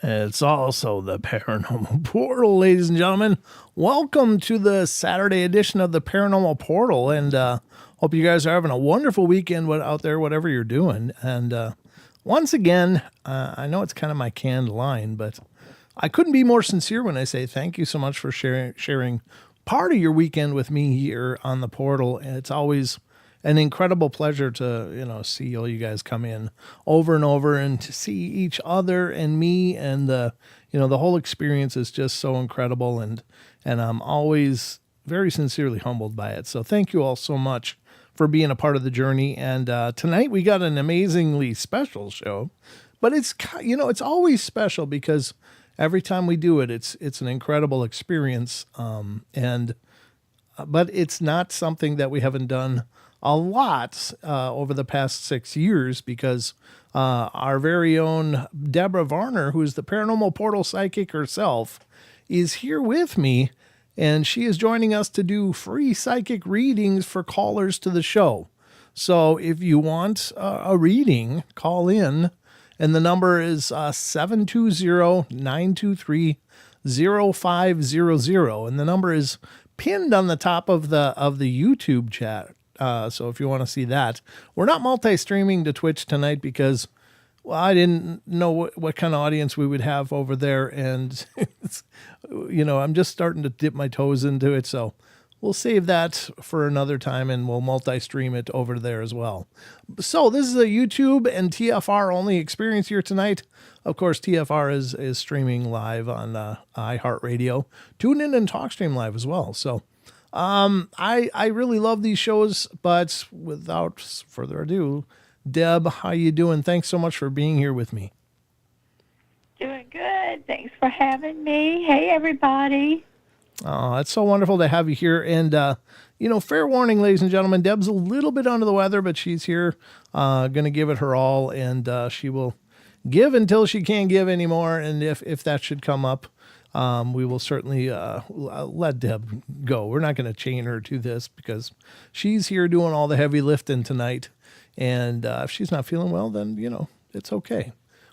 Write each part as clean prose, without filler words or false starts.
It's also the Paranormal Portal, ladies and gentlemen. Welcome to the Saturday edition of the Paranormal Portal, and hope you guys are having a wonderful weekend out there, whatever you're doing. And once again, I know it's kind of my canned line, but I couldn't be more sincere when I say thank you so much for sharing part of your weekend with me here on the Portal. And it's always an incredible pleasure to, see all you guys come in over and over and to see each other and me, and the whole experience is just so incredible, and I'm always very sincerely humbled by it. So thank you all so much for being a part of the journey. And tonight we got an amazingly special show, but it's always special because every time we do it, it's an incredible experience. But it's not something that we haven't done a lot over the past 6 years, because our very own Deborah Varner, who is the Paranormal Portal psychic herself, is here with me, and she is joining us to do free psychic readings for callers to the show. So if you want a reading, call in, and the number is 720-923-0500, and the number is pinned on the top of the YouTube chat. So if you want to see that, we're not multi-streaming to Twitch tonight because, well, I didn't know what kind of audience we would have over there. And, I'm just starting to dip my toes into it. So we'll save that for another time, and we'll multi-stream it over there as well. So this is a YouTube and TFR only experience here tonight. Of course, TFR is streaming live on iHeartRadio. Tune in and TalkStream live as well. So I really love these shows, but without further ado, Deb, how you doing? Thanks so much for being here with me. Doing good. Thanks for having me. Hey, everybody. Oh, it's so wonderful to have you here. And, fair warning, ladies and gentlemen, Deb's a little bit under the weather, but she's here, going to give it her all, and she will give until she can't give anymore. And if that should come up, we will certainly let Deb go. We're not going to chain her to this because she's here doing all the heavy lifting tonight. And if she's not feeling well, then, it's okay.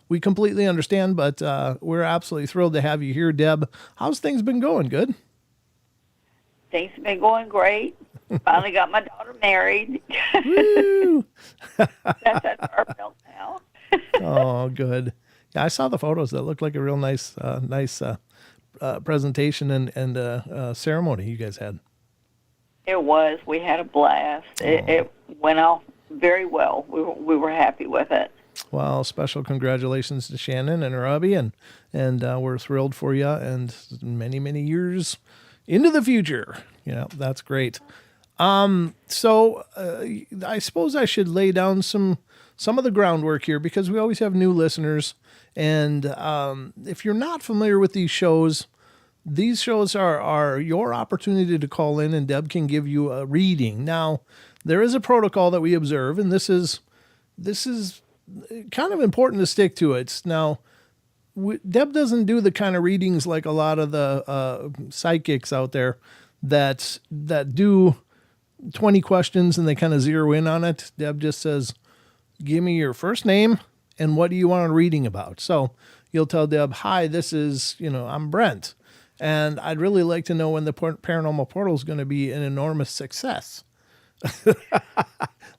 we completely understand, but we're absolutely thrilled to have you here, Deb. How's things been going? Good? Things have been going great. Finally got my daughter married. Woo! That's at our belt now. Oh, good. Yeah, I saw the photos. That looked like a real nice presentation and ceremony you guys had. It was. We had a blast. It went off very well. We were happy with it. Well, special congratulations to Shannon and her hubby, and we're thrilled for you, and many, many years into the future. Yeah, that's great. So I suppose I should lay down some of the groundwork here, because we always have new listeners, and if you're not familiar with these shows are your opportunity to call in, and Deb can give you a reading. Now, there is a protocol that we observe, and this is kind of important to stick to it. Now, Deb doesn't do the kind of readings like a lot of the psychics out there that do 20 questions and they kind of zero in on it. Deb just says, give me your first name and what do you want a reading about? So you'll tell Deb, hi, this is, I'm Brent, and I'd really like to know when the Paranormal Portal is going to be an enormous success.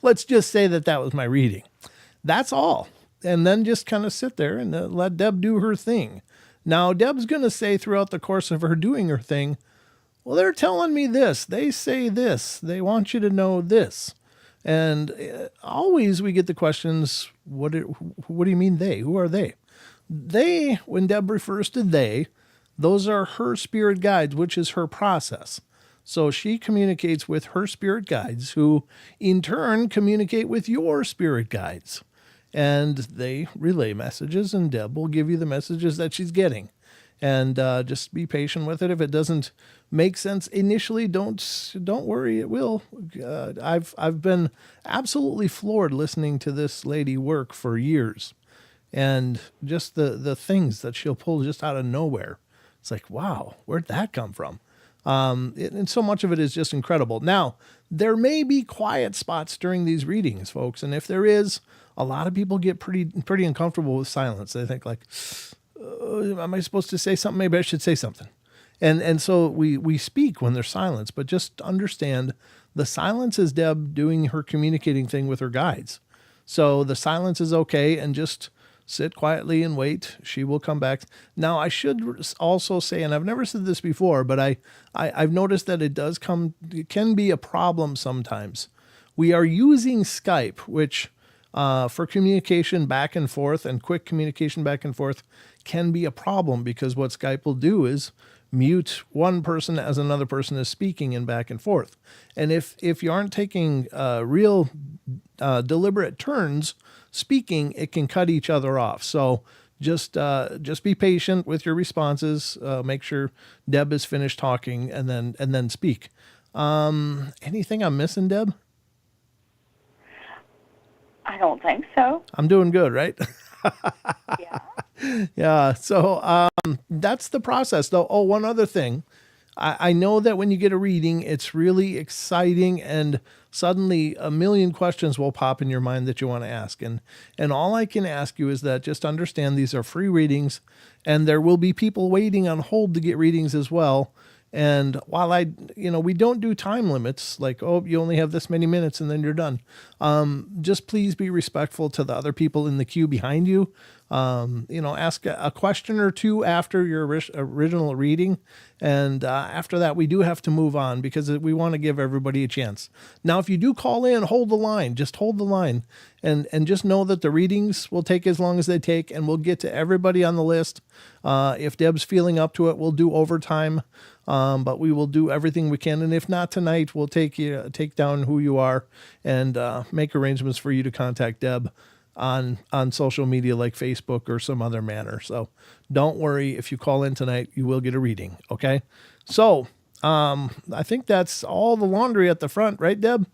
Let's just say that was my reading. That's all. And then just kind of sit there and let Deb do her thing. Now, Deb's going to say throughout the course of her doing her thing, well, they're telling me this. They say this. They want you to know this. And always we get the questions, what do you mean they? Who are they? They, when Deb refers to they, those are her spirit guides, which is her process. So she communicates with her spirit guides, who in turn communicate with your spirit guides. And they relay messages, and Deb will give you the messages that she's getting. And just be patient with it. If it doesn't make sense initially, don't worry, it will. I've been absolutely floored listening to this lady work for years, and just the things that she'll pull just out of nowhere. It's like, wow, where'd that come from? And so much of it is just incredible. Now, there may be quiet spots during these readings, folks, and if there is, a lot of people get pretty uncomfortable with silence. They think like, am I supposed to say something? Maybe I should say something. And so we speak when there's silence, but just understand the silence is Deb doing her communicating thing with her guides. So the silence is okay, and just sit quietly and wait. She will come back. Now, I should also say, and I've never said this before, but I've noticed that it can be a problem sometimes. We are using Skype, which for communication back and forth and quick communication back and forth can be a problem, because what Skype will do is mute one person as another person is speaking and back and forth. And if you aren't taking real deliberate turns speaking, it can cut each other off. So just be patient with your responses. Make sure Deb is finished talking, and then speak. Anything I'm missing, Deb? I don't think so. I'm doing good, right? Yeah. Yeah. So that's the process, though. Oh, one other thing. I know that when you get a reading, it's really exciting, and suddenly a million questions will pop in your mind that you want to ask. And all I can ask you is that just understand these are free readings, and there will be people waiting on hold to get readings as well. And while we don't do time limits, like, oh, you only have this many minutes and then you're done. Just please be respectful to the other people in the queue behind you. Ask a question or two after your original reading. And after that, we do have to move on, because we want to give everybody a chance. Now, if you do call in, hold the line. Just hold the line. And just know that the readings will take as long as they take, and we'll get to everybody on the list. If Deb's feeling up to it, we'll do overtime. But we will do everything we can. And if not tonight, we'll take down who you are, and make arrangements for you to contact Deb on social media like Facebook or some other manner. So don't worry, if you call in tonight, you will get a reading. Okay. So I think that's all the laundry at the front, right, Deb?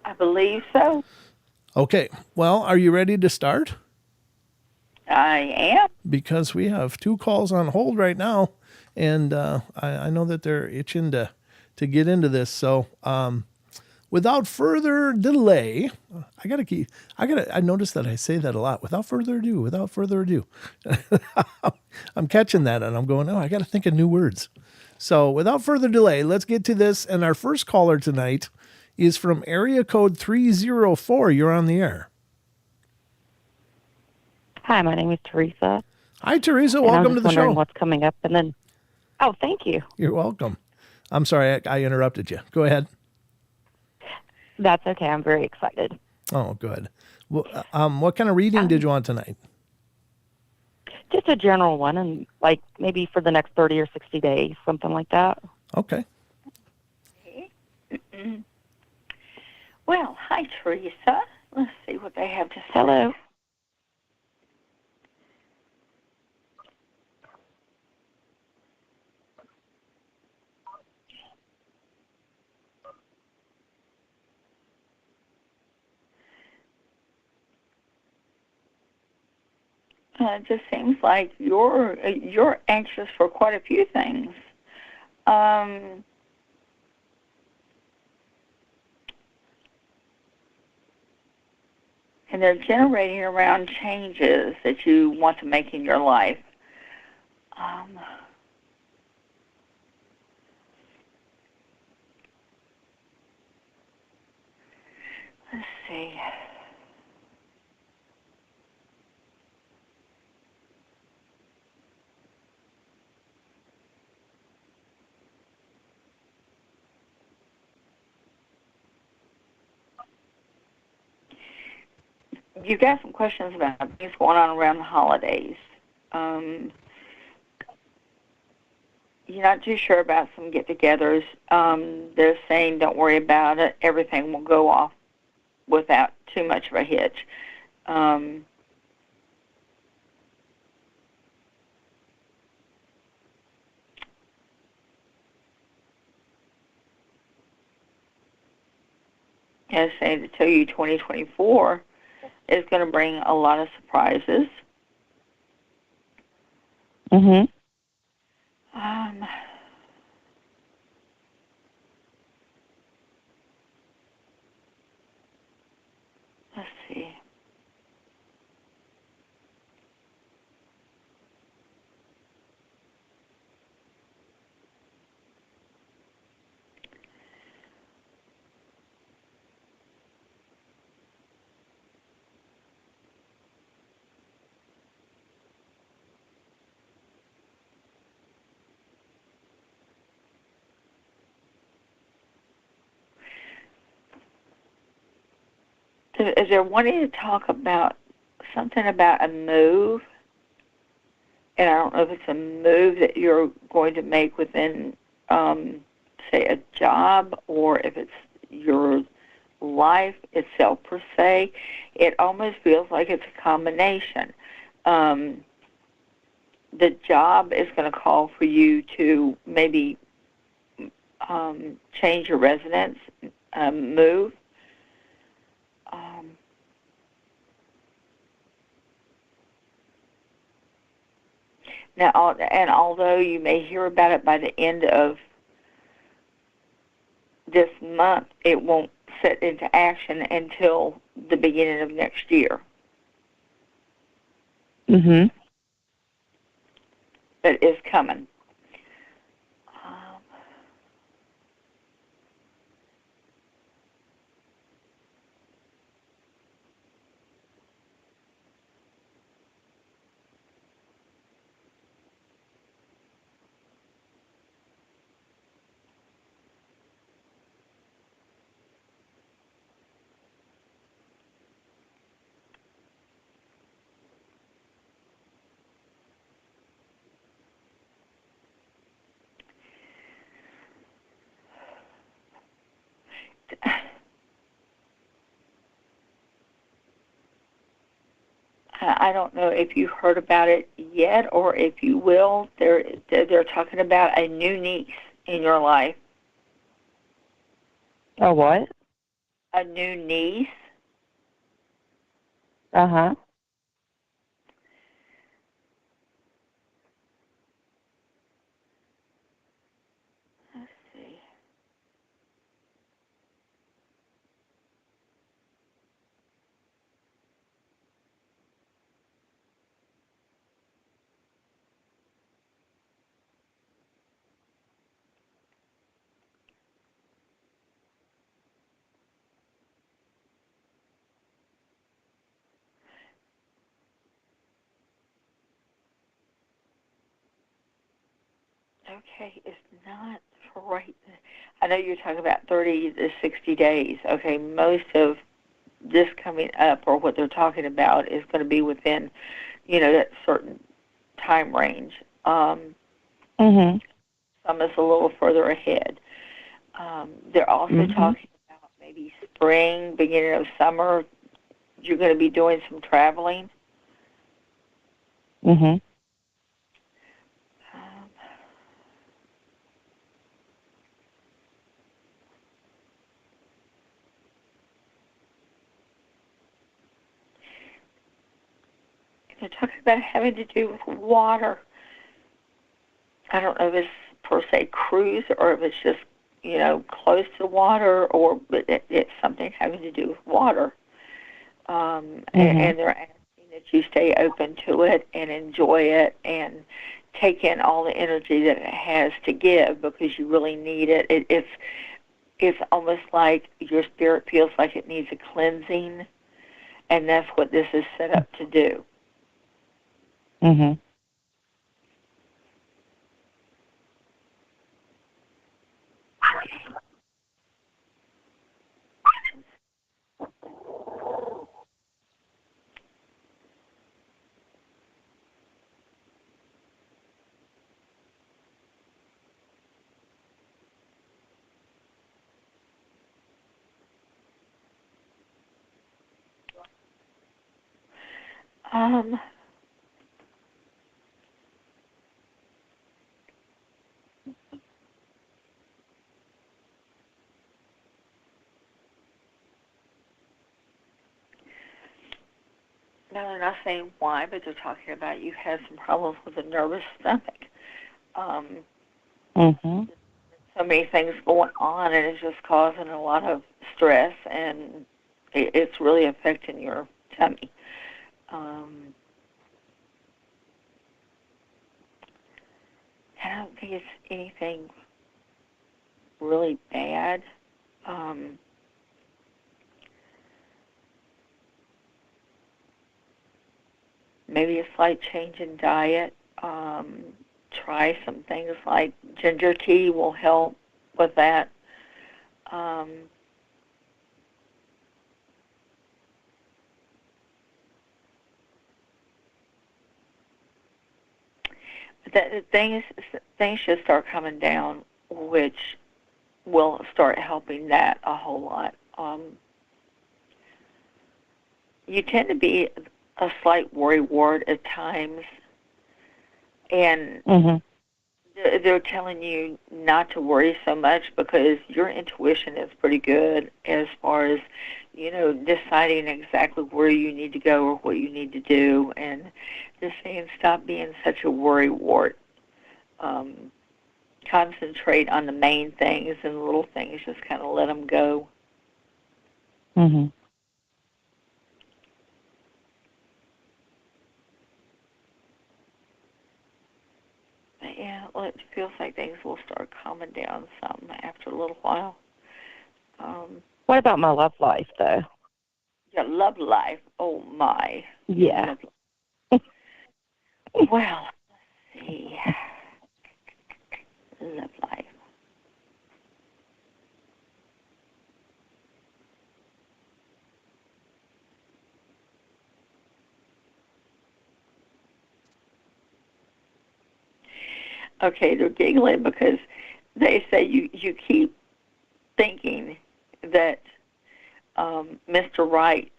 I believe so. Okay. Well, are you ready to start? I am. Because we have 2 calls on hold right now. And I know that they're itching to get into this. So without further delay, I noticed that I say that a lot. Without further ado. I'm catching that and I'm going, oh, I got to think of new words. So without further delay, let's get to this. And our first caller tonight is from area code 304. You're on the air. Hi, my name is Teresa. Hi, Teresa. And Welcome I'm to just the wondering show. what's coming up. And then, oh, thank you. You're welcome. I'm sorry I interrupted you. Go ahead. That's okay. I'm very excited. Oh, good. Well, what kind of reading did you want tonight? Just a general one, and like maybe for the next 30 or 60 days, something like that. Okay. Well, hi, Teresa. Let's see what they have to say. Hello. It just seems like you're anxious for quite a few things. And they're generating around changes that you want to make in your life. Let's see. You got some questions about things going on around the holidays. You're not too sure about some get-togethers. They're saying don't worry about it. Everything will go off without too much of a hitch. I say to tell you 2024 is going to bring a lot of surprises. Mm-hmm. Let's see. Is there wanting to talk about something about a move? And I don't know if it's a move that you're going to make within, say, a job, or if it's your life itself per se. It almost feels like it's a combination. The job is going to call for you to maybe change your residence, move. Now, and although you may hear about it by the end of this month, it won't set into action until the beginning of next year. Mm-hmm. But it's coming. I don't know if you heard about it yet, or if you will. They're talking about a new niece in your life. A what? A new niece. Uh-huh. Let's see. Okay, it's not right. I know you're talking about 30 to 60 days. Okay, most of this coming up, or what they're talking about, is going to be within, that certain time range. Mhm. Some is a little further ahead. They're also talking about maybe spring, beginning of summer. You're going to be doing some traveling. Mhm. Um, they're talking about having to do with water. I don't know if it's per se cruise or if it's just, close to water, or but it's something having to do with water. And they're asking that you stay open to it and enjoy it and take in all the energy that it has to give, because you really need it. It's almost like your spirit feels like it needs a cleansing, and that's what this is set up to do. Mhm. Um, no, they're not saying why, but they're talking about you have some problems with a nervous stomach. Um, Mhm. so many things going on, and it's just causing a lot of stress, and it's really affecting your tummy. Um, I don't think it's anything really bad. Um, Maybe a slight change in diet. Try some things like ginger tea will help with that. Um, but the things should start coming down, which will start helping that a whole lot. You tend to be a slight worrywart at times, and Mhm. they're telling you not to worry so much because your intuition is pretty good as far as, deciding exactly where you need to go or what you need to do, and just saying stop being such a worrywart. Um, Concentrate on the main things, and the little things just kind of let them go. Mhm. But yeah, well, it feels like things will start calming down some after a little while. Um, What about my love life, though? Your love life, oh my, your Yeah. love life. Well, let's see, love life. Okay, they're giggling because they say you keep thinking that Mr. Right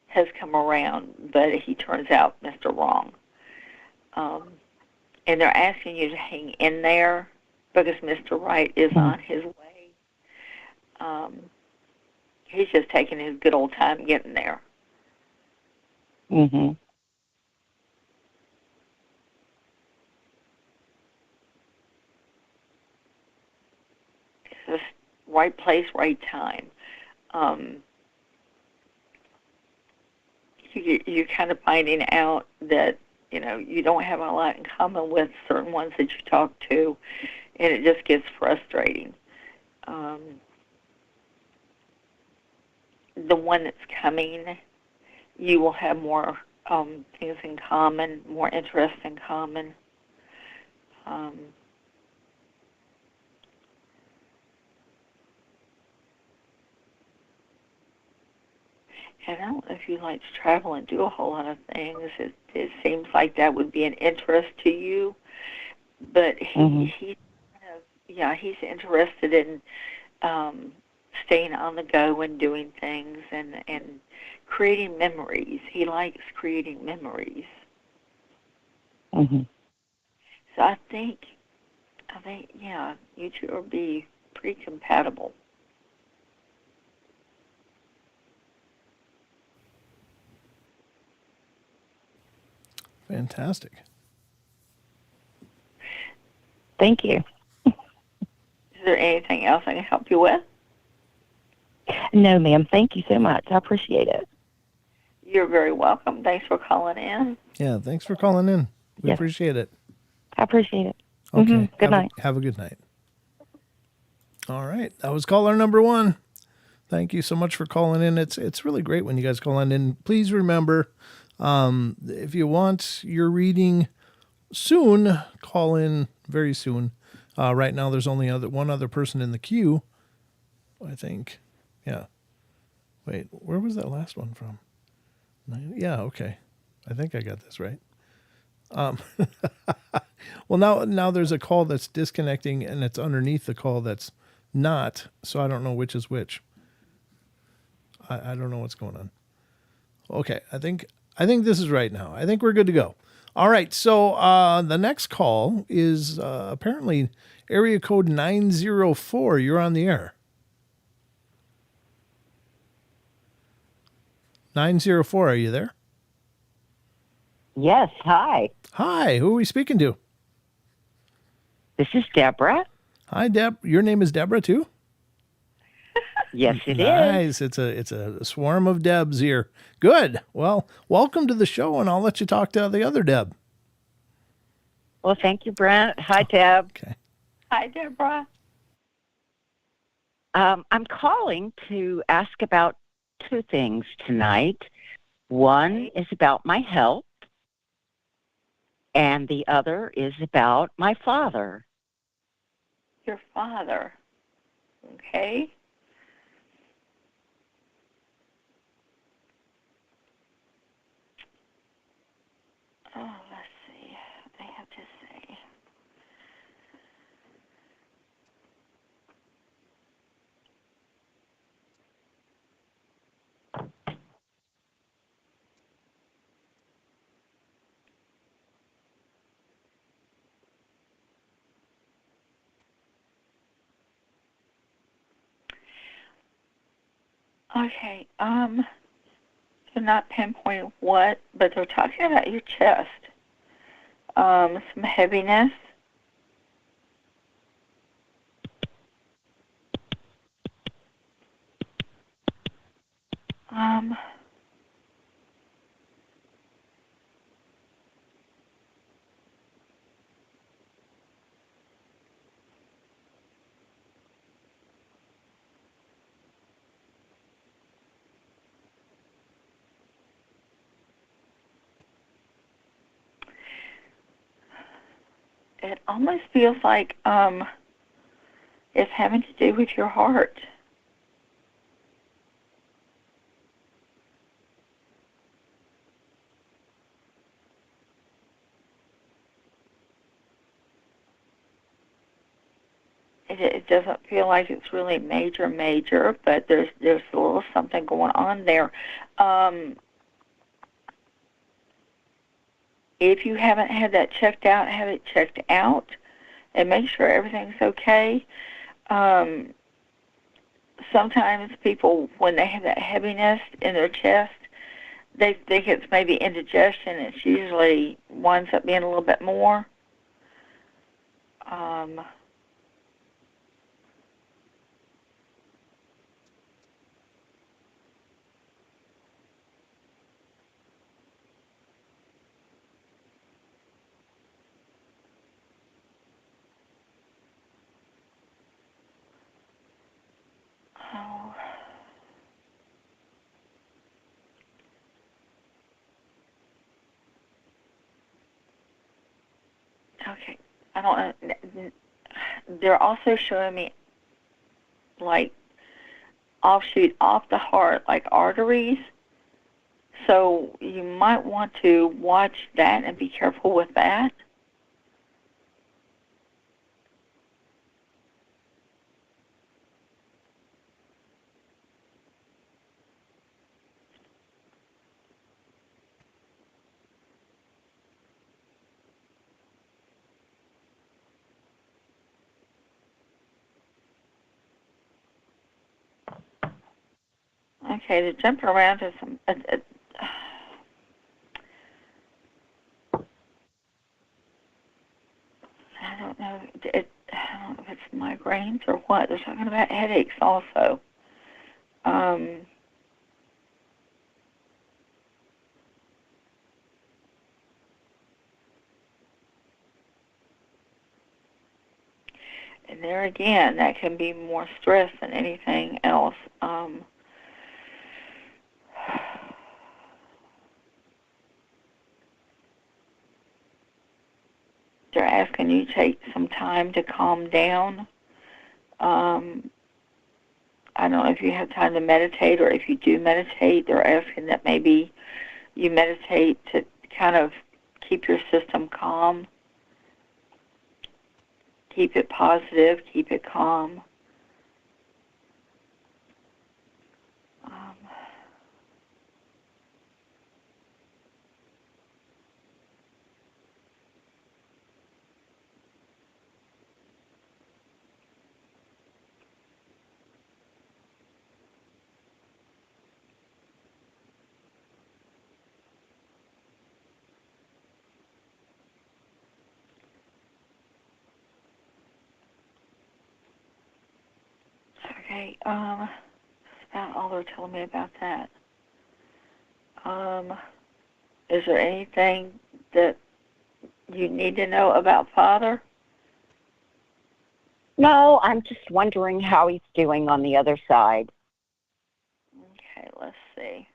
has come around, but he turns out Mr. Wrong. Um, and they're asking you to hang in there because Mr. Right is on his way. Um, he's just taking his good old time getting there. Mhm. It's just right place, right time. Um, you're kind of finding out that you don't have a lot in common with certain ones that you talk to, and it just gets frustrating. Um, the one that's coming, you will have more things in common, more interests in common. Um, And I don't know if you like to travel and do a whole lot of things. It seems like that would be an interest to you. But he's kind of, yeah, he's interested in staying on the go and doing things and creating memories. He likes creating memories. Mm-hmm. So I think, yeah, you two will be pretty compatible. Fantastic. Thank you. Is there anything else I can help you with? No, ma'am. Thank you so much. I appreciate it. You're very welcome. Thanks for calling in. Yeah, thanks for calling in. We Yes. appreciate it. I appreciate it. Okay. Good night. Have a good night. All right. That was caller number 1. Thank you so much for calling in. It's really great when you guys call in. Please remember, if you want your reading soon, call in very soon. Right now, there's only one other person in the queue, I think. Yeah. Wait, where was that last one from? Yeah, okay. I think I got this right. Well, now there's a call that's disconnecting, and it's underneath the call that's not, so I don't know which is which. I don't know what's going on. Okay, I think this is right now. I think we're good to go. All right, so the next call is apparently area code 904. You're on the air. 904, are you there? Yes, hi. Hi, who are we speaking to? This is Deborah. Hi, Deb. Your name is Deborah too? Yes, it is. Nice. It's a swarm of Debs here. Good. Well, welcome to the show, and I'll let you talk to the other Deb. Well, thank you, Brent. Hi, Deb. Okay. Hi, Deborah. I'm calling to ask about 2 things tonight. One is about my health, and the other is about my father. Your father. Okay. Oh, let's see. I have to say. Okay. They're not pinpointing what, but they're talking about your chest. Some heaviness. Um, it almost feels like it's having to do with your heart. It doesn't feel like it's really major, but there's a little something going on there. If you haven't had that checked out, have it checked out and make sure everything's okay. Sometimes people, when they have that heaviness in their chest, they think it's maybe indigestion. It's usually winds up being a little bit more. Oh. Okay. I don't know. They're also showing me like offshoot off the heart, like arteries, So you might want to watch that and be careful with that. Okay, to jump around to some. I don't know. I don't know if it's migraines or what. They're talking about headaches also. Um, and there again, that can be more stress than anything else. They're asking you to take some time to calm down. I don't know if you have time to meditate, or if you do meditate, they're asking that maybe you meditate to kind of keep your system calm, keep it positive, keep it calm. Okay, that's about all they're telling me about that. Is there anything that you need to know about Father? No, I'm just wondering how he's doing on the other side. Okay, let's see.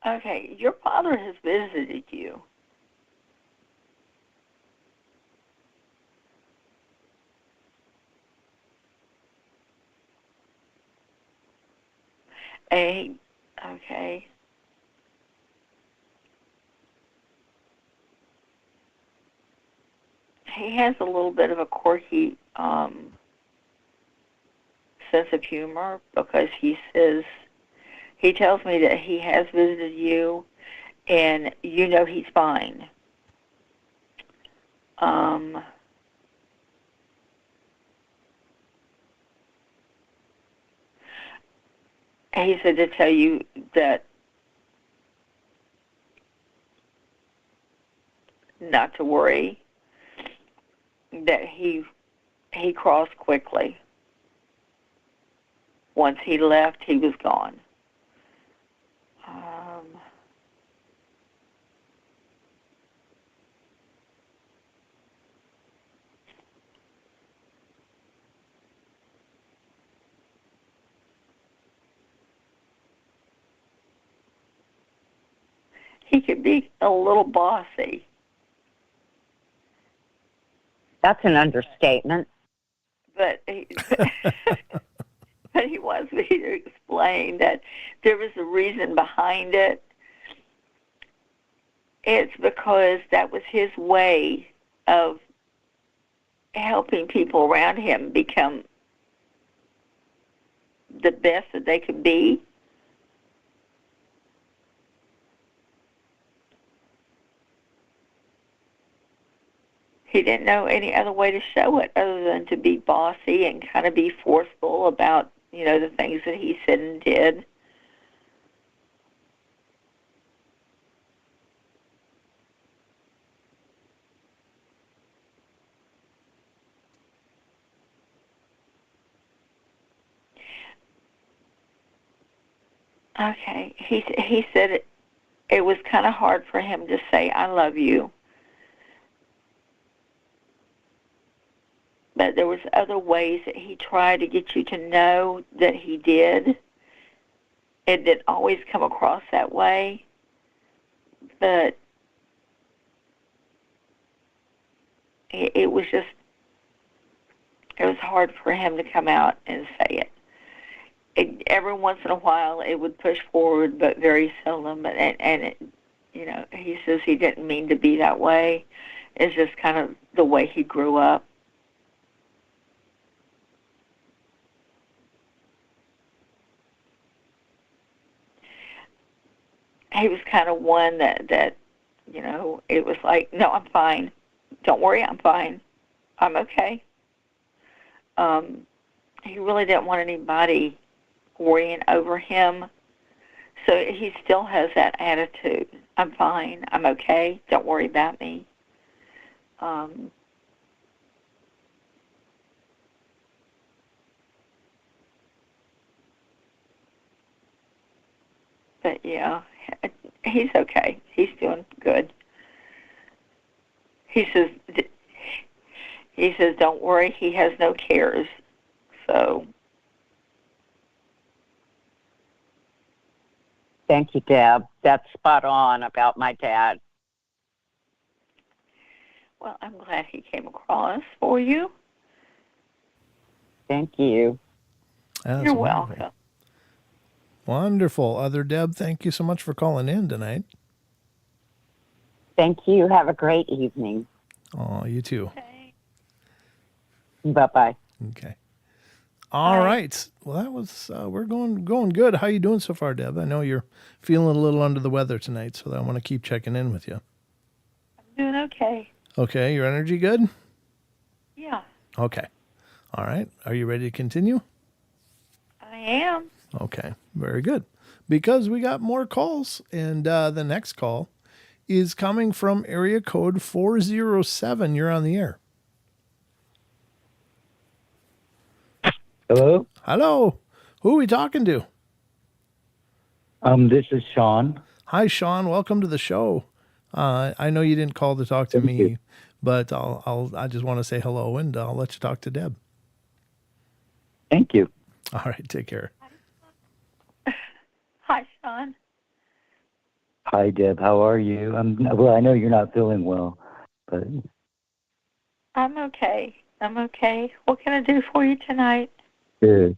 Okay, your father has visited you. Okay. He has a little bit of a quirky sense of humor, because he tells me that he has visited you, and you know he's fine. He said to tell you that not to worry, that he crossed quickly. Once he left, he was gone. He could be a little bossy. That's an understatement. But but he wants me to explain that there was a reason behind it. It's because that was his way of helping people around him become the best that they could be. He didn't know any other way to show it other than to be bossy and kind of be forceful about, the things that he said and did. Okay. He said it was kind of hard for him to say, "I love you," but there was other ways that he tried to get you to know that he did. It didn't always come across that way, but it was just, it was hard for him to come out and say it. Every once in a while it would push forward, but very seldom, and it, you know, he says he didn't mean to be that way. It's just kind of the way he grew up. He was kind of one that, you know, it was like, no, I'm fine. Don't worry, I'm fine. I'm okay. He really didn't want anybody worrying over him. So he still has that attitude. I'm fine. I'm okay. Don't worry about me. But yeah, he's okay. He's doing good. He says, don't worry. He has no cares. So. Thank you, Deb. That's spot on about my dad. Well, I'm glad he came across for you. Thank you. That's You're wonderful. welcome. Wonderful. Other Deb, thank you so much for calling in tonight. Thank you. Have a great evening. Oh, you too. Okay. Bye-bye. Okay. All Bye. right. Well, that was we're going good. How you doing so far, Deb? I know you're feeling a little under the weather tonight, so I want to keep checking in with you. I'm doing okay. Okay, your energy good? Yeah, Okay. All right. Are you ready to continue? I am. Okay. Very good. Because we got more calls, and the next call is coming from area code 407. You're on the air. Hello. Hello. Who are we talking to? This is Sean. Hi, Sean. Welcome to the show. I know you didn't call to talk to Thank me, you. but I just want to say hello, and I'll let you talk to Deb. Thank you. All right. Take care. Hi, Sean. Hi, Deb. How are you? Well, I know you're not feeling well, but I'm okay. I'm okay. What can I do for you tonight? good.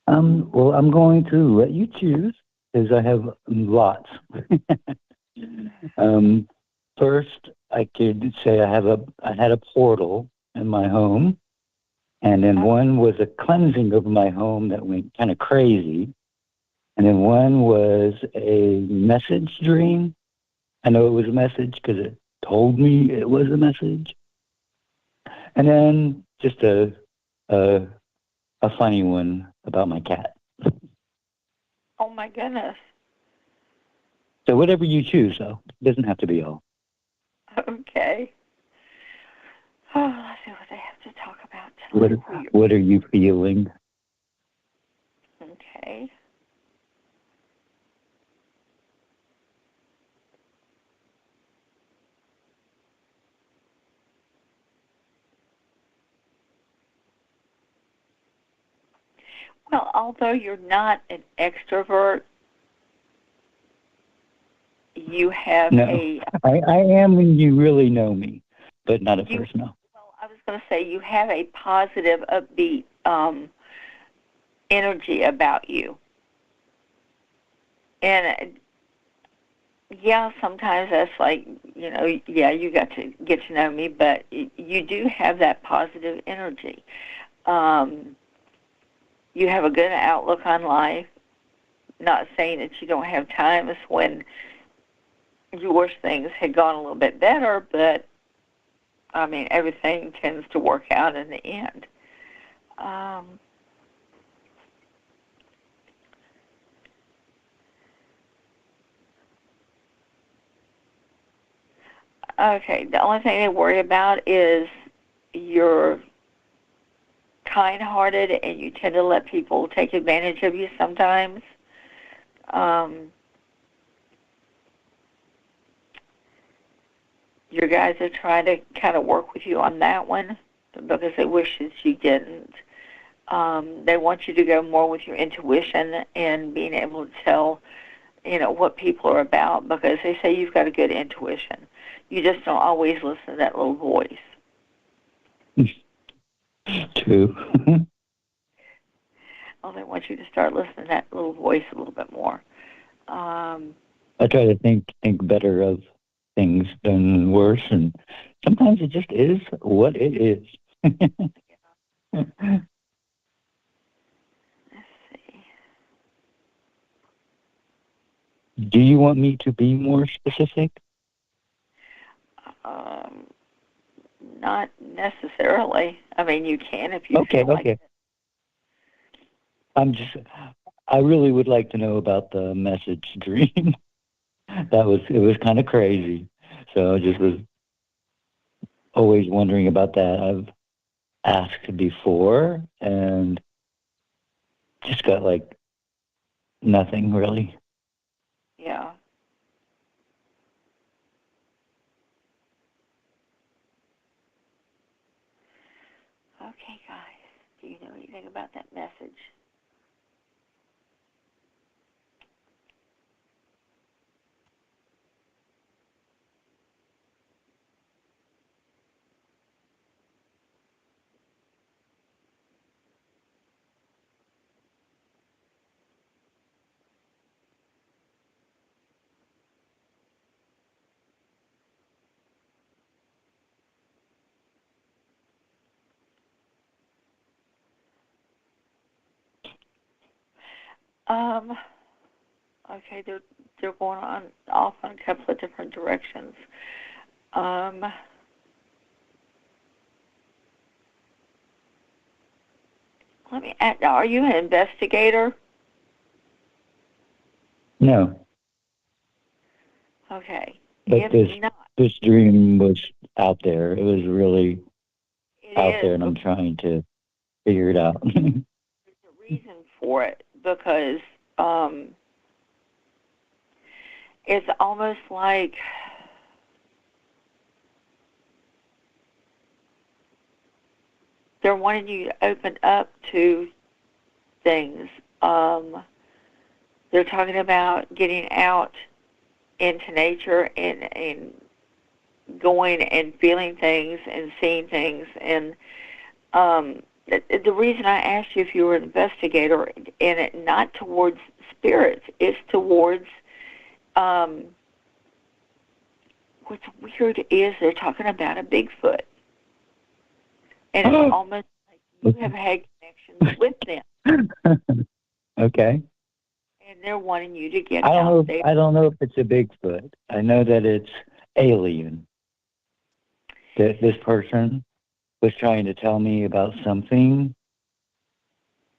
Well, I'm going to let you choose because I have lots. First, I could say I had a portal in my home, and then one was a cleansing of my home that went kind of crazy, and then one was a message dream. I know it was a message because it told me it was a message, and then just a funny one about my cat. Oh, my goodness. So whatever you choose, though, it doesn't have to be all. Okay. Oh, let's see what they have to talk about tonight. What are you feeling? Okay. Well, although you're not an extrovert, you have No, a... I am when you really know me, but not at first, no. Well, I was going to say you have a positive, upbeat energy about you. And yeah, sometimes that's like, you know, yeah, you got to get to know me, but you do have that positive energy. You have a good outlook on life. Not saying that you don't have times when you wish things had gone a little bit better, but I mean, everything tends to work out in the end. Okay, the only thing to worry about is you're kind-hearted and you tend to let people take advantage of you sometimes. Your guys are trying to kind of work with you on that one. because they wish that you didn't. They want you to go more with your intuition and being able to tell, what people are about, because they say you've got a good intuition. You just don't always listen to that little voice. True. Oh, they want you to start listening to that little voice a little bit more. I try to think better of things than worse, and sometimes it just is what it is. Let's see. Do you want me to be more specific? Not necessarily. I mean, you can if you feel like it. I really would like to know about the message dream. It was kind of crazy. So I just was always wondering about that. I've asked before and just got nothing really. Yeah. Okay, guys. Do you know anything about that message? Okay, they're going off on a couple of different directions. Let me ask, are you an investigator? No. Okay. But If not, this dream was out there. It was really it out is there, and I'm trying to figure it out. there's a reason for it, because it's almost like they're wanting you to open up to things. They're talking about getting out into nature and going and feeling things and seeing things. And the reason I asked you if you were an investigator, and it not towards spirits, it's towards what's weird is they're talking about a Bigfoot. And it's almost like you have had connections with them. Okay. And they're wanting you to get out there. I don't know if it's a Bigfoot. I know that it's alien. That this person was trying to tell me about something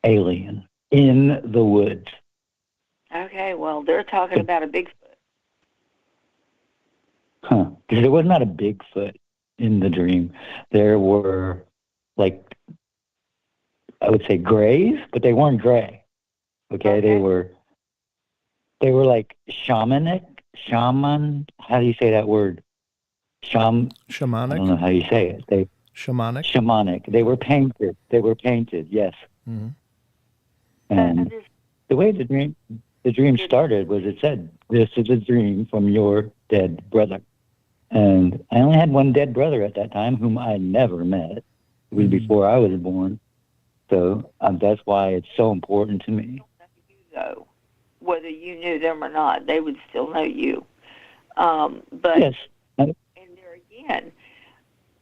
alien in the woods. Okay, well, they're talking about a Bigfoot. Huh. Because there was not a Bigfoot in the dream. There were, I would say grays, but they weren't gray. Okay? They were like shaman. How do you say that word? Shamanic. I don't know how you say it. Shamanic. They were painted. Yes. Mm-hmm. And the way the dream started was it said, "This is a dream from your dead brother." And I only had one dead brother at that time, whom I never met. It was before I was born. So that's why it's so important to me. So, whether you knew them or not, they would still know you. But yes. And there again,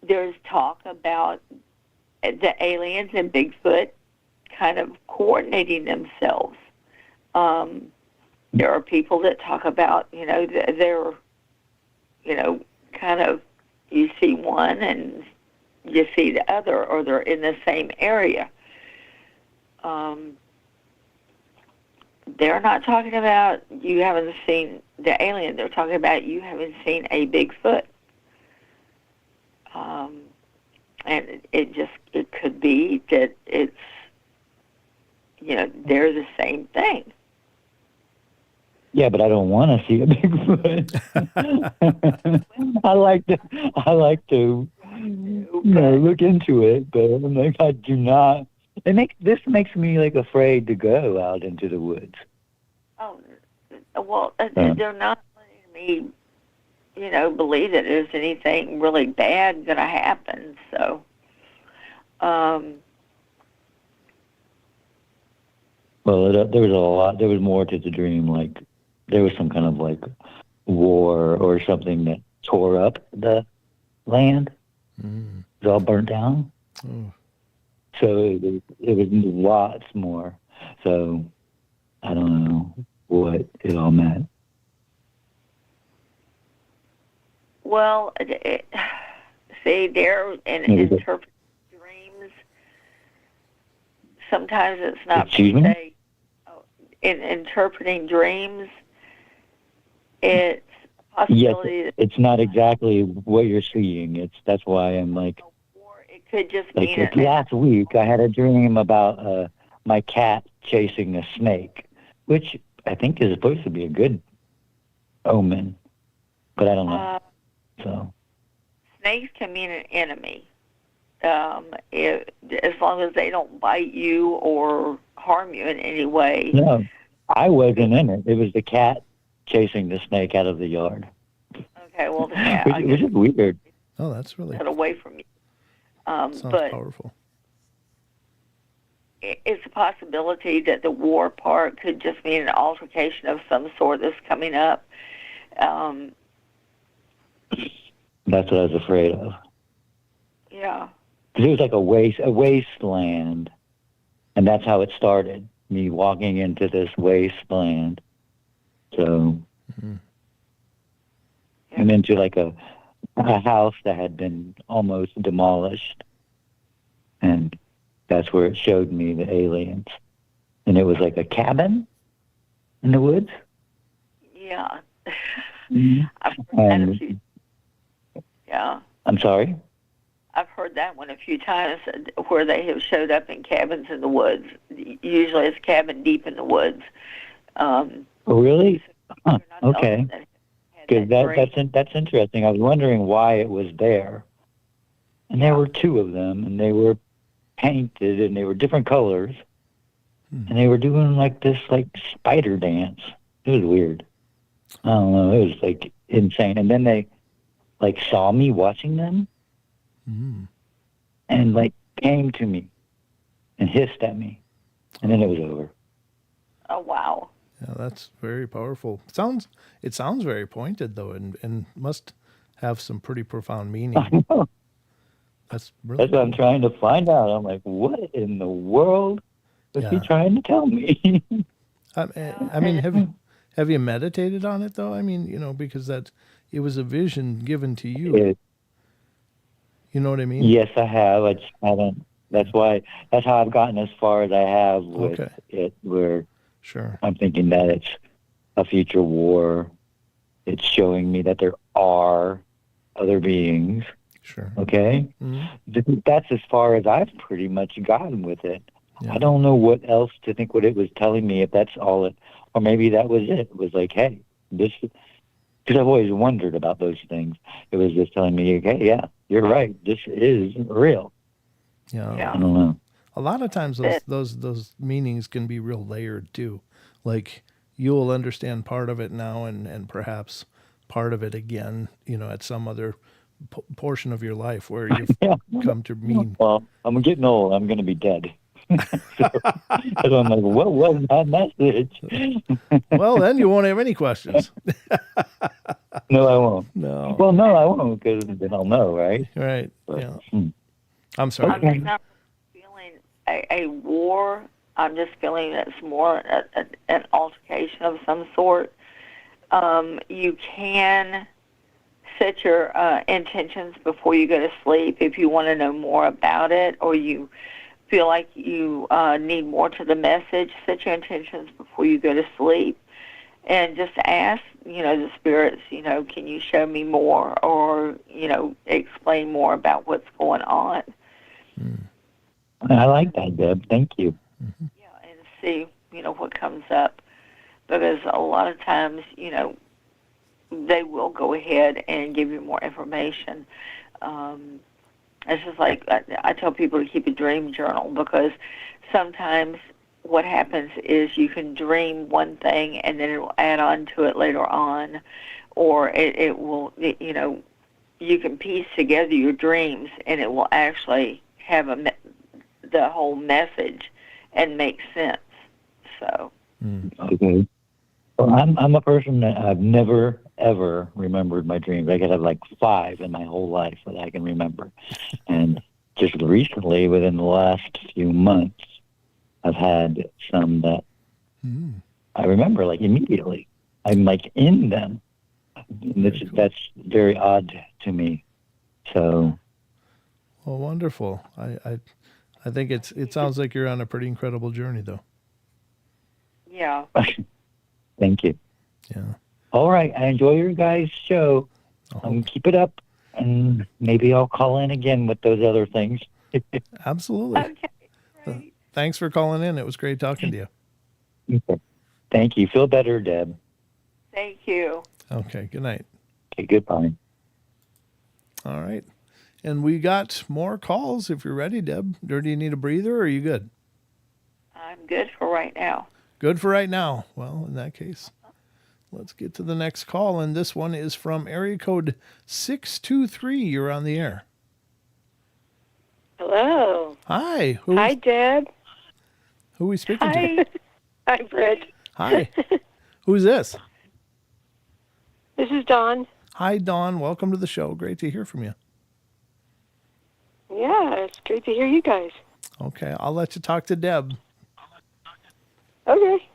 there's talk about the aliens and Bigfoot kind of coordinating themselves. There are people that talk about, they're, kind of, you see one and you see the other, or they're in the same area. They're not talking about you haven't seen the alien. They're talking about you haven't seen a Bigfoot. And it could be that it's, they're the same thing. Yeah, but I don't want to see a Bigfoot. I like to No, look into it, but I'm like, I do not. This makes me like afraid to go out into the woods. Oh, well, they're not letting me, believe that there's anything really bad going to happen. So, Well, there was a lot. There was more to the dream. Like there was some kind of like war or something that tore up the land. Mm. It was all burnt down. Oh. So it was lots more. So I don't know what it all meant. well, see, they're in interpreting dreams. Sometimes it's not Excuse me? per se. In interpreting dreams, it's a possibility Yes, it's not exactly what you're seeing. That's why I'm like, or it could just like mean last week I had a dream about my cat chasing a snake, which I think is supposed to be a good omen, but I don't know. So snakes can mean an enemy. As long as they don't bite you or harm you in any way. no, I wasn't in it. It was the cat chasing the snake out of the yard. Okay, well, the cat, Which is weird. Oh, that's really get away from you. sounds But powerful. it's a possibility that the war part could just mean an altercation of some sort that's coming up. That's what I was afraid of. Yeah. 'Cause it was like a wasteland, and that's how it started. Me walking into this wasteland, so and into like a house that had been almost demolished, and that's where it showed me the aliens, and it was like a cabin in the woods. Yeah. Mm-hmm. I've heard that a few. Yeah. I'm sorry. I've heard that one a few times where they have showed up in cabins in the woods. Usually it's a cabin deep in the woods. Oh, really? Huh. You're not the only Okay. one that had Because that dream. that's interesting. I was wondering why it was there, and there were two of them, and they were painted, and they were different colors, and they were doing like this like spider dance. It was weird. I don't know. It was like insane. And then they like saw me watching them, and like came to me and hissed at me, and then it was over. Oh, wow. Yeah, that's very powerful. It sounds very pointed though, and must have some pretty profound meaning. I know. That's really That's what I'm trying to find out. I'm like, what in the world was he trying to tell me? I mean, have you meditated on it though? I mean, because it was a vision given to you. You know what I mean? Yes, I have. I just haven't. That's how I've gotten as far as I have with it, where Sure. I'm thinking that it's a future war. It's showing me that there are other beings. Sure. Okay? Mm-hmm. That's as far as I've pretty much gotten with it. Yeah. I don't know what else to think what it was telling me, if that's all it, or maybe that was it. It was like, hey, this, because I've always wondered about those things. It was just telling me, okay, yeah, you're right. This is real. Yeah. I don't know. A lot of times those meanings can be real layered too. Like you'll understand part of it now and perhaps part of it again, at some other portion of your life where you've come to mean. Well, I'm getting old. I'm going to be dead. So I'm like, what was that message? Well, then you won't have any questions. No, I won't. No. Well, no, I won't, because then I'll know, right? Right. But, Yeah. I'm sorry. I'm not feeling a war. I'm just feeling it's more an altercation of some sort. You can set your intentions before you go to sleep if you want to know more about it, or you feel like you need more to the message. Set your intentions before you go to sleep, and just ask, the spirits, can you show me more, or explain more about what's going on. I like that, Deb. Thank you. Yeah, and see, what comes up, because a lot of times, they will go ahead and give you more information. It's just like I tell people to keep a dream journal, because sometimes what happens is you can dream one thing and then it will add on to it later on, or it will, you can piece together your dreams and it will actually have the whole message and make sense. So. Okay. Well, I'm a person that I've never, ever remembered my dreams. I could have like 5 in my whole life that I can remember. And just recently, within the last few months, I've had some that I remember like immediately. I'm like in them. And that's very odd to me. So. Well, wonderful. I think it sounds like you're on a pretty incredible journey, though. Yeah. Thank you. Yeah. All right. I enjoy your guys' show. Keep it up, and maybe I'll call in again with those other things. Absolutely. Okay. Great. Thanks for calling in. It was great talking to you. Okay. Thank you. Feel better, Deb. Thank you. Okay. Good night. Okay. Goodbye. All right. And we got more calls if you're ready, Deb. Or do you need a breather, or are you good? I'm good for right now. Good for right now. Well, in that case, let's get to the next call. And this one is from area code 623. You're on the air. Hello. Hi. Hi, Deb. Who are we speaking Hi. to? Hi, Britt. Hi. Who's this? This is Dawn. Hi, Dawn. Welcome to the show. Great to hear from you. Yeah, it's great to hear you guys. Okay. I'll let you talk to Deb. Okay.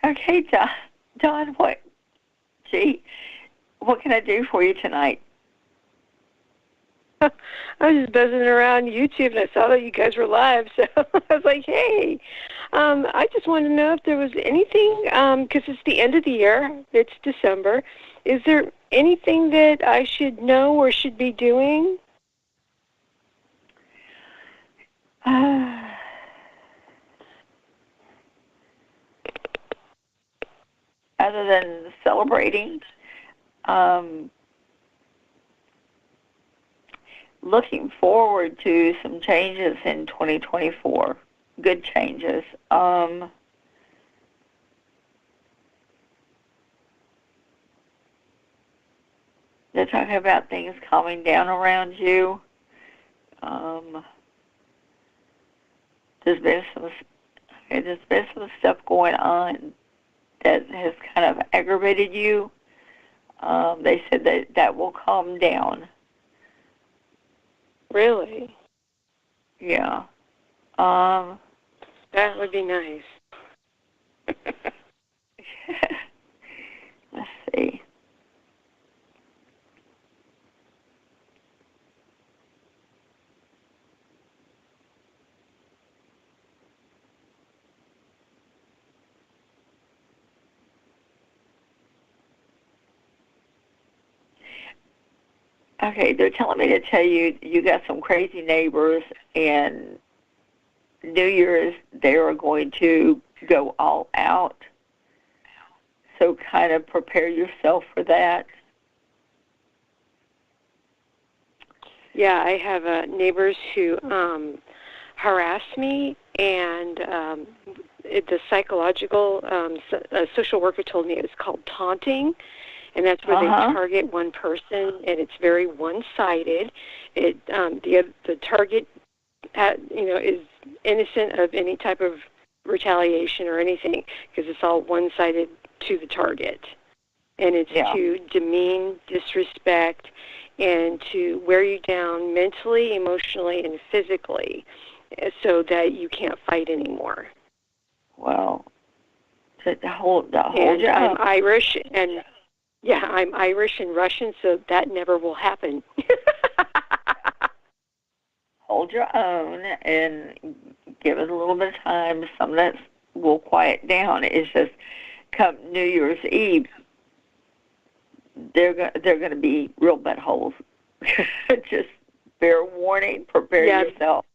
Okay, Don, what can I do for you tonight? I was just buzzing around YouTube, and I saw that you guys were live, so I was like, hey. I just wanted to know if there was anything, because it's the end of the year. It's December. Is there anything that I should know or should be doing? Other than celebrating, looking forward to some changes in 2024, good changes. They're talking about things calming down around you. There's been some stuff going on that has kind of aggravated you. They said that will calm down. Really? Yeah. That would be nice. Let's see. Okay, they're telling me to tell you you got some crazy neighbors, and New Year's they are going to go all out. So kind of prepare yourself for that. Yeah, I have neighbors who harass me, and the psychological social worker told me it was called taunting. And that's where they target one person, and it's very one-sided. The target, is innocent of any type of retaliation or anything, because it's all one-sided to the target, and it's to demean, disrespect, and to wear you down mentally, emotionally, and physically, so that you can't fight anymore. Well, the whole and job. I'm Irish, and. Yeah, I'm Irish and Russian, so that never will happen. Hold your own and give it a little bit of time. Some of that will quiet down. It's just come New Year's Eve, they're going to be real buttholes. Just fair warning. Prepare yourself.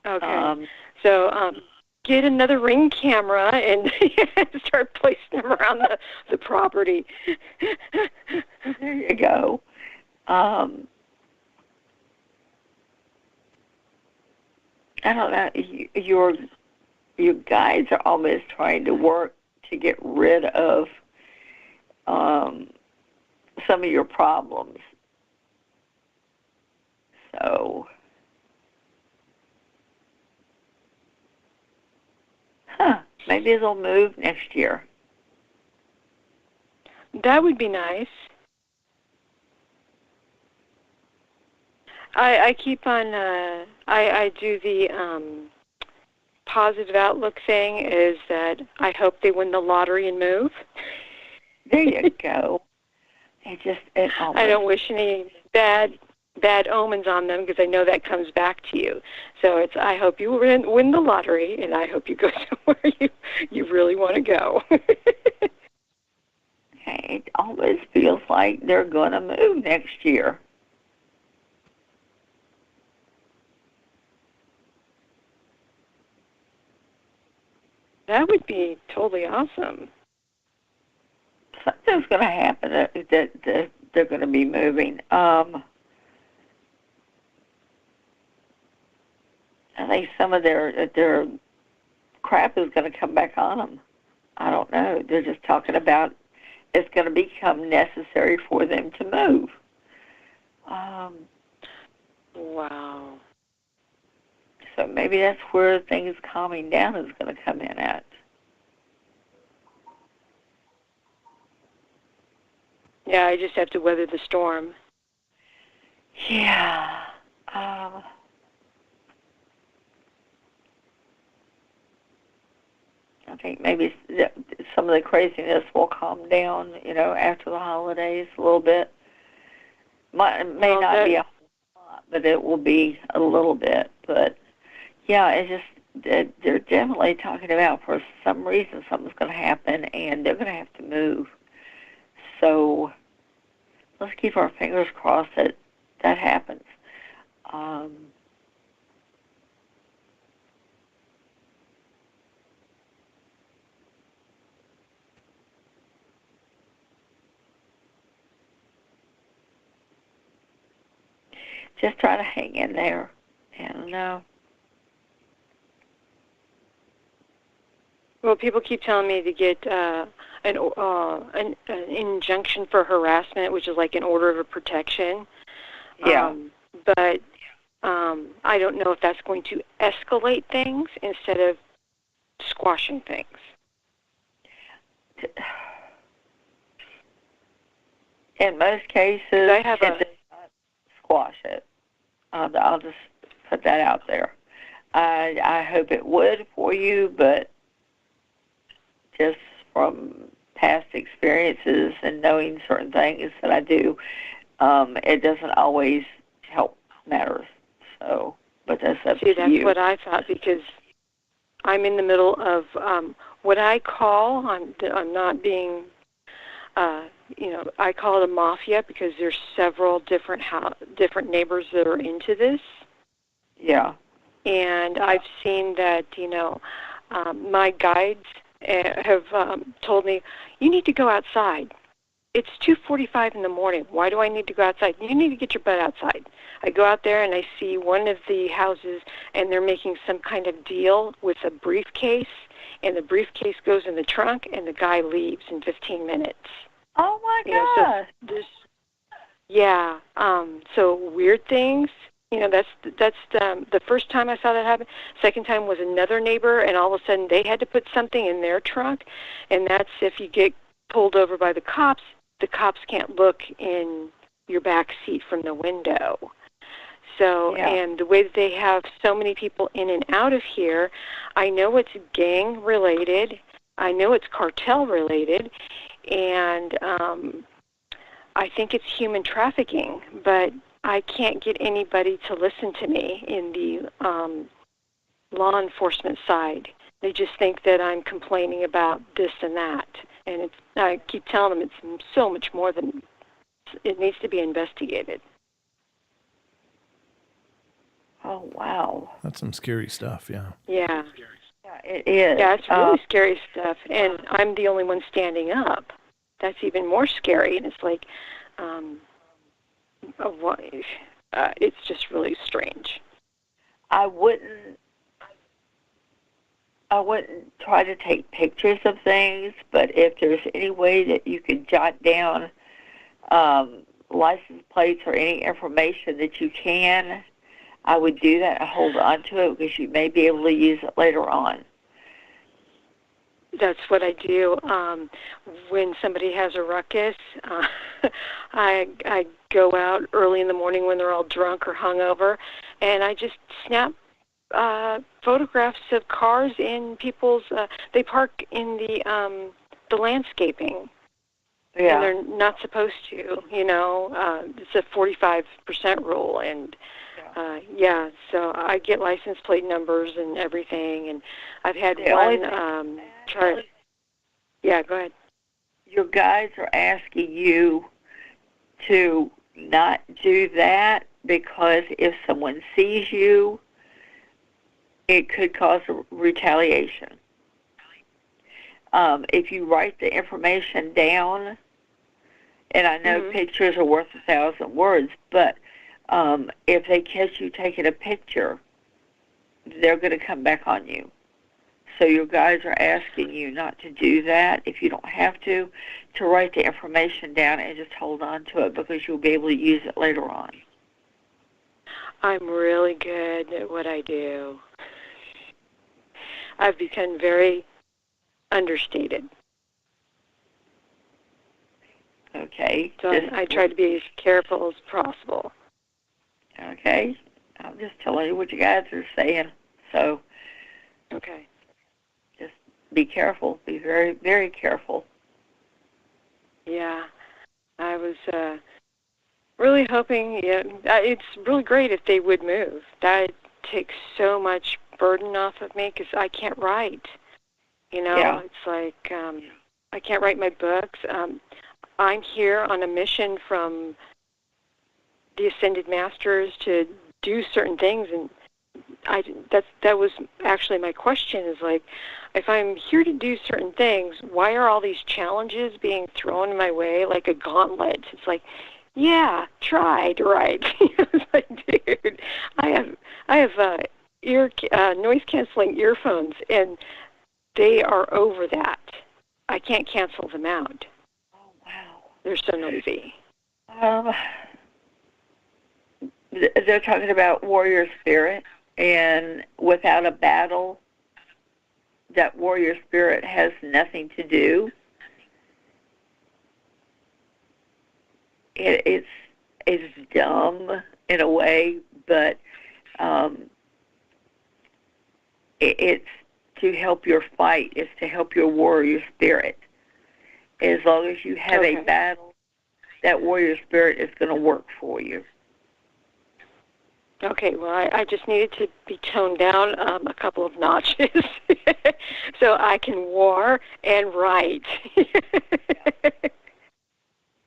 Okay. So get another Ring camera and start placing them around the property. There you go. I don't know. Your guides are almost trying to work to get rid of some of your problems. So, maybe they'll move next year. That would be nice. I keep on, I do the positive outlook thing is that I hope they win the lottery and move. There you go. I don't wish any bad omens on them because I know that comes back to you. So I hope you win the lottery, and I hope you go somewhere you really want to go. It always feels like they're going to move next year. That would be totally awesome. Something's going to happen that they're going to be moving. I think some of their crap is going to come back on them. I don't know. They're just talking about it's going to become necessary for them to move. Wow. So maybe that's where things calming down is going to come in at. Yeah, I just have to weather the storm. Yeah. I think maybe some of the craziness will calm down, after the holidays a little bit. It may not be a whole lot, but it will be a little bit. But, yeah, it's just they're definitely talking about for some reason something's going to happen, and they're going to have to move. So let's keep our fingers crossed that that happens. Just try to hang in there, and Well, people keep telling me to get an injunction for harassment, which is like an order of protection. Yeah. But I don't know if that's going to escalate things instead of squashing things. In most cases, it does not squash it. I'll just put that out there. I hope it would for you, but just from past experiences and knowing certain things that I do, it doesn't always help matters. So, but that's up to you. See, that's what I thought, because I'm in the middle of what I call, I'm not being, I call it a mafia because there's several different neighbors that are into this. Yeah. And I've seen that, my guides have told me, you need to go outside. It's 2:45 in the morning. Why do I need to go outside? You need to get your butt outside. I go out there and I see one of the houses, and they're making some kind of deal with a briefcase, and the briefcase goes in the trunk, and the guy leaves in 15 minutes. Oh, my gosh. So weird things. That's the first time I saw that happen. Second time was another neighbor, and all of a sudden they had to put something in their trunk, and that's if you get pulled over by the cops can't look in your back seat from the window. So, and the way that they have so many people in and out of here, I know it's gang related, I know it's cartel related, and I think it's human trafficking, but I can't get anybody to listen to me in the law enforcement side. They just think that I'm complaining about this and that. And I keep telling them it's so much more than, it needs to be investigated. Oh, wow. That's some scary stuff, yeah. Yeah. Yeah, it is. Yeah, it's really scary stuff. And I'm the only one standing up. That's even more scary. And it's like, it's just really strange. I wouldn't I wouldn't try to take pictures of things, but if there's any way that you could jot down license plates or any information that you can, I would do that and hold on to it because you may be able to use it later on. That's what I do. When somebody has a ruckus, I go out early in the morning when they're all drunk or hungover, and I just snap photographs of cars in people's. They park in the landscaping, Yeah. and they're not supposed to. It's a 45% rule, and so I get license plate numbers and everything, and I've had one try. Yeah, go ahead. Your guys are asking you to not do that because if someone sees you, it could cause a retaliation. If you write the information down, and I know pictures are worth 1,000 words, but if they catch you taking a picture, they're going to come back on you. So your guys are asking you not to do that if you don't have to write the information down and just hold on to it because you'll be able to use it later on. I'm really good at what I do. I've become very understated. Okay. So I try to be as careful as possible. Okay. I'm just telling you what you guys are saying. So, okay. Just be careful. Be very, very careful. Yeah. I was really hoping, it's really great if they would move. That takes so much burden off of me because I can't write. It's like I can't write my books. I'm here on a mission from the Ascended Masters to do certain things, and that was actually my question is like, if I'm here to do certain things, why are all these challenges being thrown my way like a gauntlet? It's like, yeah, try to write. It's like, dude, I have noise canceling earphones, and they are over that. I can't cancel them out. Oh wow, they're so noisy. They're talking about warrior spirit, and without a battle, that warrior spirit has nothing to do. It's dumb in a way, but it's to help your fight. It's to help your warrior spirit. As long as you have a battle, that warrior spirit is going to work for you. Okay, well, I just needed to be toned down a couple of notches so I can war and write.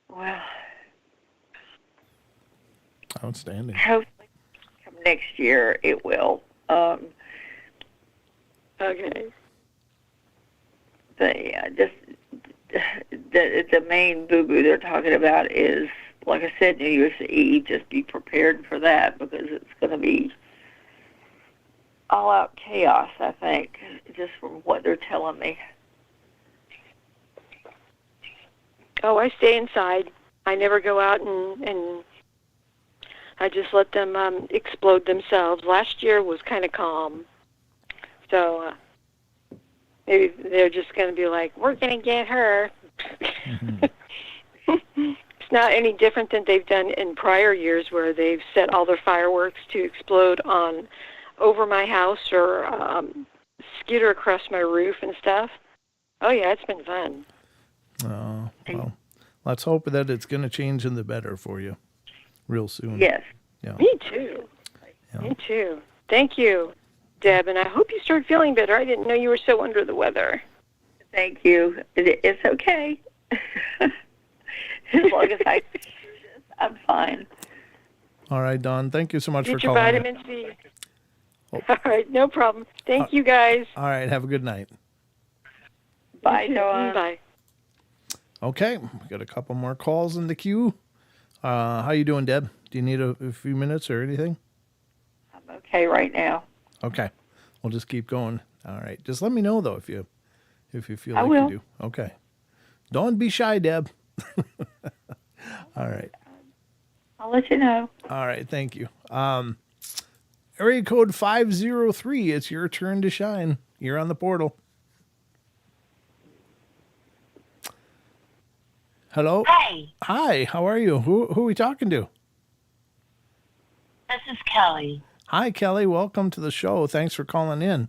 Well, outstanding. Hopefully, come next year it will. Okay. The main boo-boo they're talking about is, like I said, New Year's Eve. Just be prepared for that because it's going to be all-out chaos, I think, just from what they're telling me. Oh, I stay inside. I never go out and I just let them explode themselves. Last year was kind of calm. So maybe they're just going to be like, we're going to get her. Mm-hmm. It's not any different than they've done in prior years where they've set all their fireworks to explode over my house or skitter across my roof and stuff. Oh, yeah, it's been fun. Oh, well, let's hope that it's going to change in the better for you real soon. Yes. Yeah. Me too. Yeah. Me too. Thank you, Deb, and I hope you start feeling better. I didn't know you were so under the weather. Thank you. It's okay. As long as I'm fine. All right, Dawn. Thank you so much for calling. Get your vitamin C. Oh. All right, no problem. Thank you, guys. All right, have a good night. Bye, Dawn. Bye. Okay, we got a couple more calls in the queue. How you doing, Deb? Do you need a few minutes or anything? I'm okay right now. Okay, we'll just keep going All right. Just let me know though if you feel I like will. you do. Okay. Don't be shy, Deb. All right. I'll let you know. All right. Thank you. Area code 503. It's your turn to shine. You're on the portal. Hello. Hi, Hi. How are you? Who are we talking to? this is Kelly. Hi, Kelly. Welcome to the show. Thanks for calling in.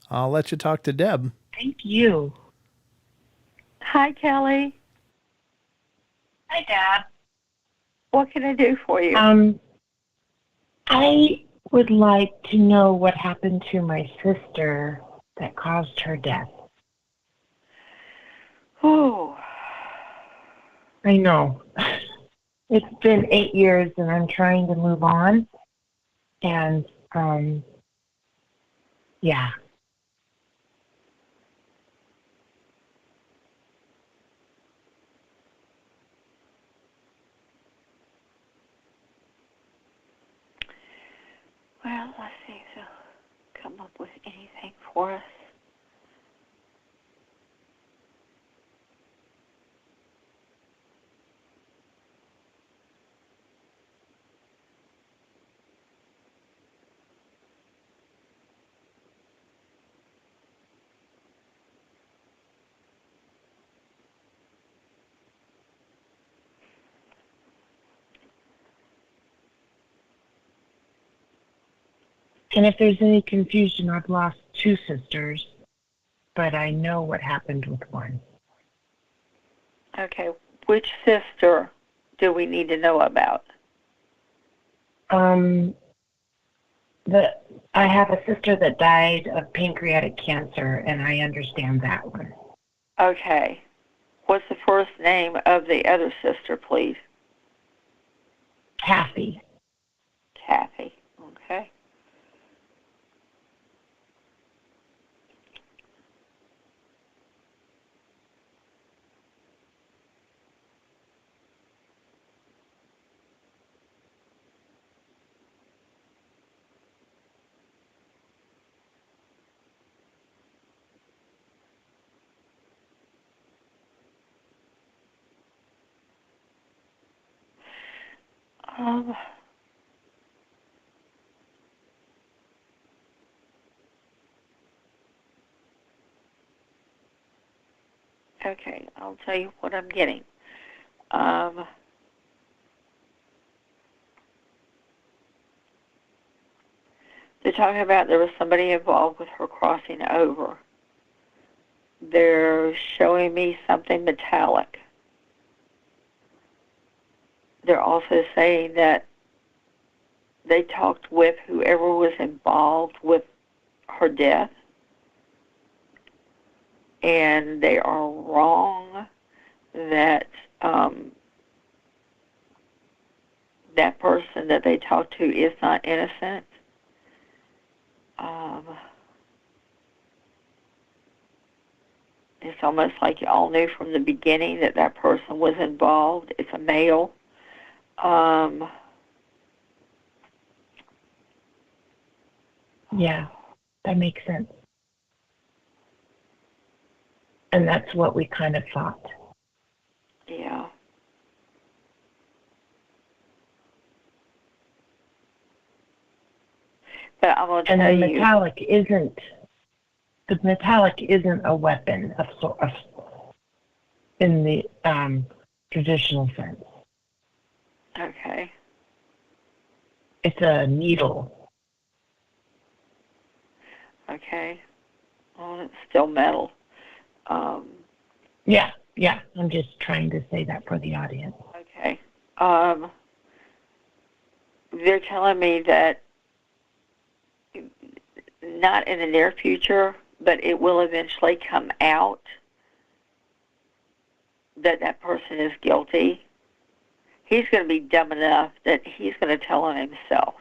I'll let you talk to Deb. Thank you. Hi, Kelly. Hi, Dad. What can I do for you? I would like to know what happened to my sister that caused her death. Oh, I know. It's been 8 years and I'm trying to move on. And, yeah. well, let's see if they'll come up with anything for us. And if there's any confusion, I've lost 2 sisters, but I know what happened with one. Okay, which sister do we need to know about? I have a sister that died of pancreatic cancer, and I understand that one. Okay. What's the first name of the other sister, please? Kathy. Kathy. Okay. Um, okay, I'll tell you what I'm getting. They're talking about there was somebody involved with her crossing over. They're showing me something metallic. They're also saying that they talked with whoever was involved with her death, and they are wrong that that person that they talked to is not innocent. It's almost like you all knew from the beginning that that person was involved. It's a male. Yeah, that makes sense. And that's what we kind of thought. Yeah. But I'm going to And tell the you. metallic isn't a weapon of in the traditional sense. Okay. It's a needle. Okay. Well, it's still metal. Yeah. I'm just trying to say that for the audience. Okay. They're telling me that not in the near future, but it will eventually come out that that person is guilty. He's going to be dumb enough that he's going to tell on himself.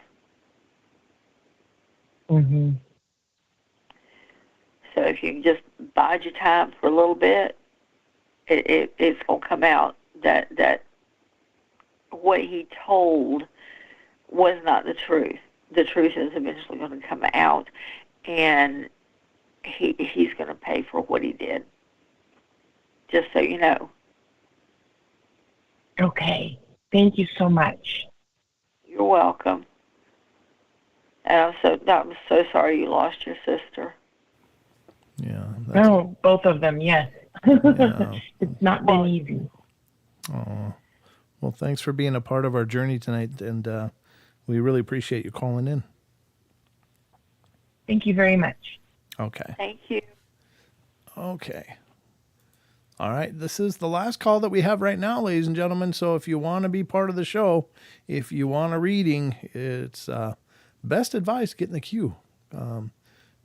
Mm-hmm. So if you can just bide your time for a little bit, it's going to come out that what he told was not the truth. The truth is eventually going to come out, and he's going to pay for what he did. Just so you know. Okay. Thank you so much. You're welcome. And I'm so sorry you lost your sister. Yeah. Oh, both of them, yes. Yeah. It's not been easy. Oh, well, thanks for being a part of our journey tonight, and we really appreciate you calling in. Thank you very much. Okay. Thank you. Okay. All right. This is the last call that we have right now, ladies and gentlemen. So if you want to be part of the show, if you want a reading, it's best advice, get in the queue.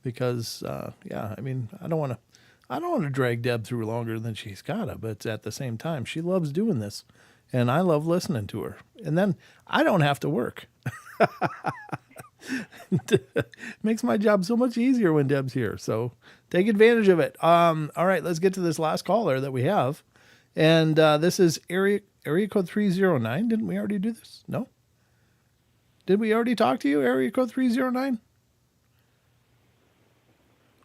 Because I mean, I don't want to drag Deb through longer than she's gotta, but at the same time, she loves doing this, and I love listening to her. And then I don't have to work. Makes my job so much easier when Deb's here. So take advantage of it. All right, let's get to this last caller that we have, and this is area code 309. Didn't we already do this? No. Did we already talk to you? Area code 309.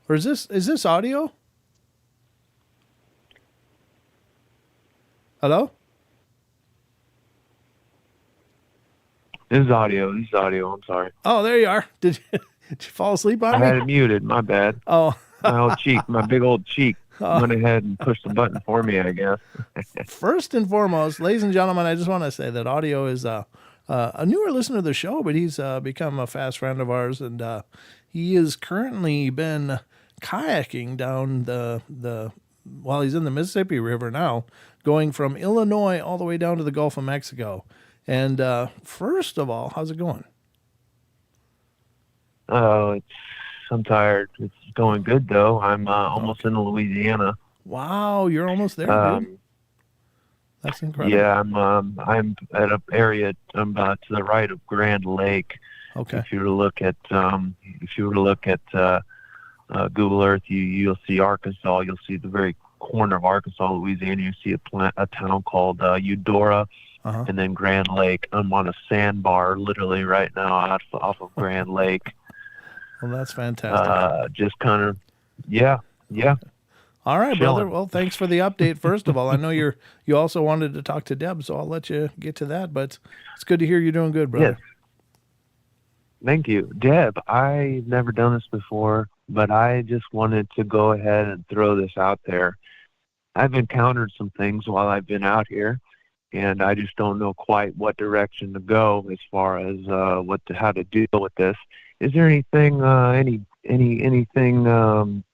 Or is this audio? Hello? This is audio. I'm sorry. Oh, there you are. Did you fall asleep on I me? had it muted. My bad. Oh. My big old cheek went ahead and pushed the button for me, I guess. First and foremost, ladies and gentlemen, I just want to say that Audio is a newer listener to the show, but he's become a fast friend of ours, and he has currently been kayaking down while he's in the Mississippi River now, going from Illinois all the way down to the Gulf of Mexico. And first of all, how's it going? Oh, I'm tired. It's going good though. I'm almost in Louisiana. Wow, you're almost there, dude. That's incredible. Yeah, I'm at an area to the right of Grand Lake. Okay. If you were to look at Google Earth, you'll see Arkansas. You'll see the very corner of Arkansas, Louisiana. You see a town called Eudora, and then Grand Lake. I'm on a sandbar, literally right now, off of Grand Lake. Well, that's fantastic. Just kind of, yeah. All right, Chilling. brother. Well, thanks for the update. First of all, I know you also wanted to talk to Deb, so I'll let you get to that. But it's good to hear you're doing good, brother. Yes. Thank you, Deb. I've never done this before, but I just wanted to go ahead and throw this out there. I've encountered some things while I've been out here, and I just don't know quite what direction to go as far as how to deal with this. Is there anything, anything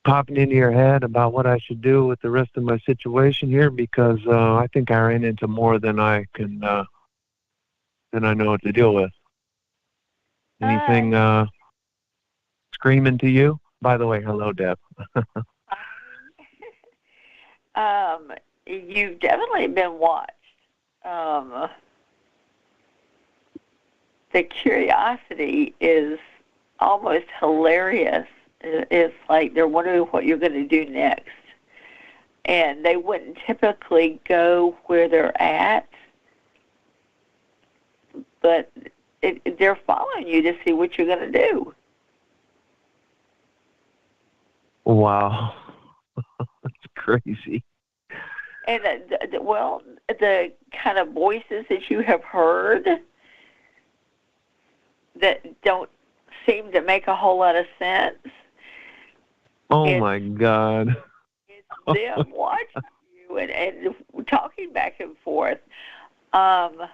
popping into your head about what I should do with the rest of my situation here? Because I think I ran into more than I know what to deal with. Anything screaming to you? By the way, hello, Deb. You've definitely been watched. The curiosity is almost hilarious. It's like they're wondering what you're going to do next. And they wouldn't typically go where they're at, but they're following you to see what you're going to do. Wow. That's crazy. And, the kind of voices that you have heard that don't seem to make a whole lot of sense. Oh, my God. It's them watching you and talking back and forth. I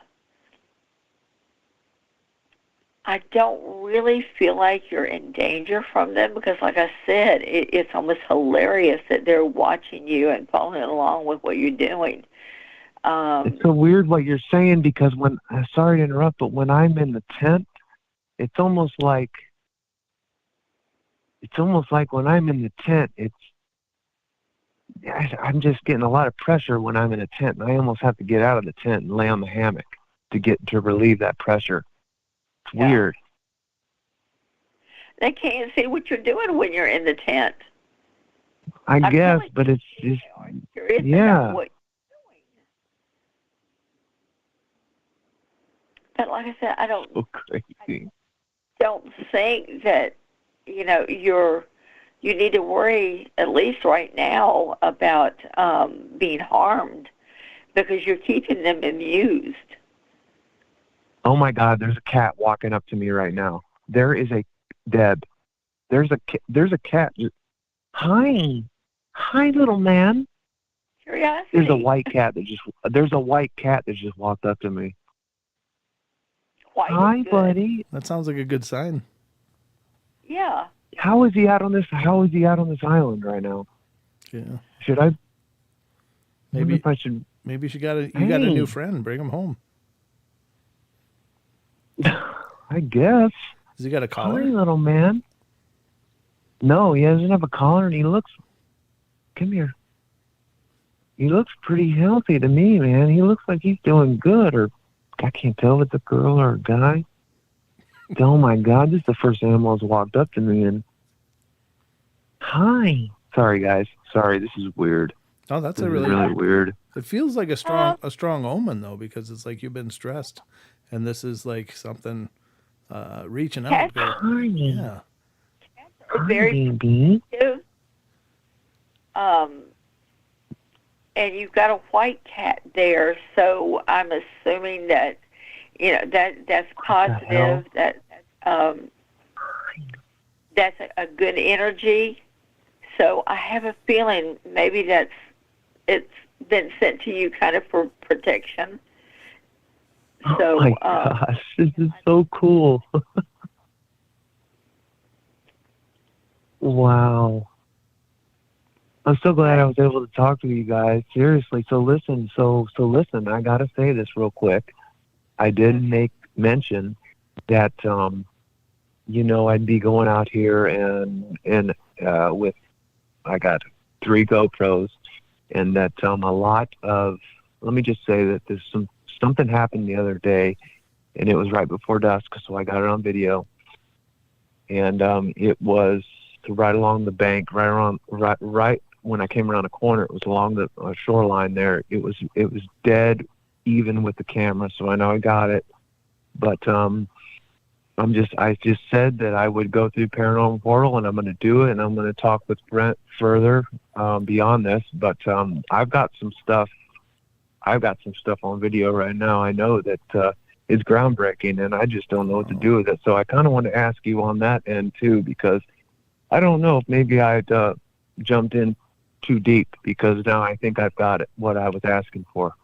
don't really feel like you're in danger from them because, like I said, it's almost hilarious that they're watching you and following along with what you're doing. It's so weird what you're saying because sorry to interrupt, but when I'm in the tent, it's almost like when I'm in the tent, I'm just getting a lot of pressure when I'm in a tent, and I almost have to get out of the tent and lay on the hammock to relieve that pressure. It's weird. They can't see what you're doing when you're in the tent. I guess, but it's just, I'm curious about what you're doing. But like I said, I don't think that you need to worry, at least right now, about being harmed because you're keeping them amused. Oh my God, there's a cat walking up to me right now. There is a Deb. There's a cat. Hi, little man. Curiosity. There's a white cat that just walked up to me. White Hi, is good. buddy. That sounds like a good sign. Yeah. How is he out on this island right now? Yeah. Should I? Maybe If I should. maybe you got a new friend. Bring him home. I guess. Has he got a collar? Hi, little man. No, he doesn't have a collar, and he looks. Come here. He looks pretty healthy to me, man. He looks like he's doing good, or I can't tell if it's a girl or a guy. Oh my God, this is the first animal that's walked up to me, and hi. Sorry, guys. Sorry, this is weird. Oh, that's This a is really really weird. It feels like a strong omen though, because it's like you've been stressed, and this is like something reaching out. Hi. Yeah. Very baby. positive. And you've got a white cat there, so I'm assuming that that's positive. That's a good energy. So I have a feeling maybe it's been sent to you kind of for protection. So, Oh my gosh, this is so cool. Wow. I'm so glad I was able to talk to you guys. Seriously. So listen, I gotta say this real quick. I did make mention that I'd be going out here and with I got 3 GoPros, and that let me just say that there's something happened the other day, and it was right before dusk, so I got it on video. And it was right along the bank, right when I came around the corner. It was along the shoreline there. It was dead even with the camera, so I know I got it. But I just said that I would go through Paranormal Portal, and I'm going to do it, and I'm going to talk with Brent further beyond this. But I've got some stuff on video right now. I know that is groundbreaking, and I just don't know what to do with it. So I kind of want to ask you on that end too, because I don't know if maybe I'd jumped in too deep, because now I think I've got it, what I was asking for.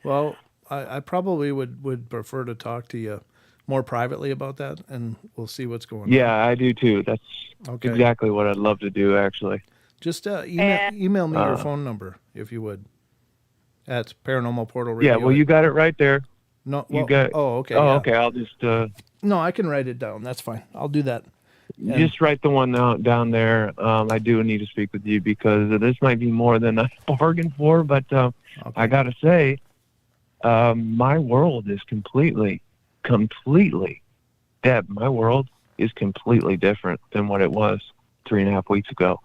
Well, I probably would prefer to talk to you more privately about that, and we'll see what's going on. Yeah, I do too. That's Okay. exactly what I'd love to do, actually. Just email me your phone number, if you would, at Paranormal Portal Radio. Yeah, well, you got it right there. No, You got it. Oh, okay. Oh, yeah. okay. I'll just No, I can write it down. That's fine. I'll do that. just write the one down there. I do need to speak with you, because this might be more than I bargained for. But I got to say, my world is completely, Deb, my world is completely different than what it was 3.5 weeks ago.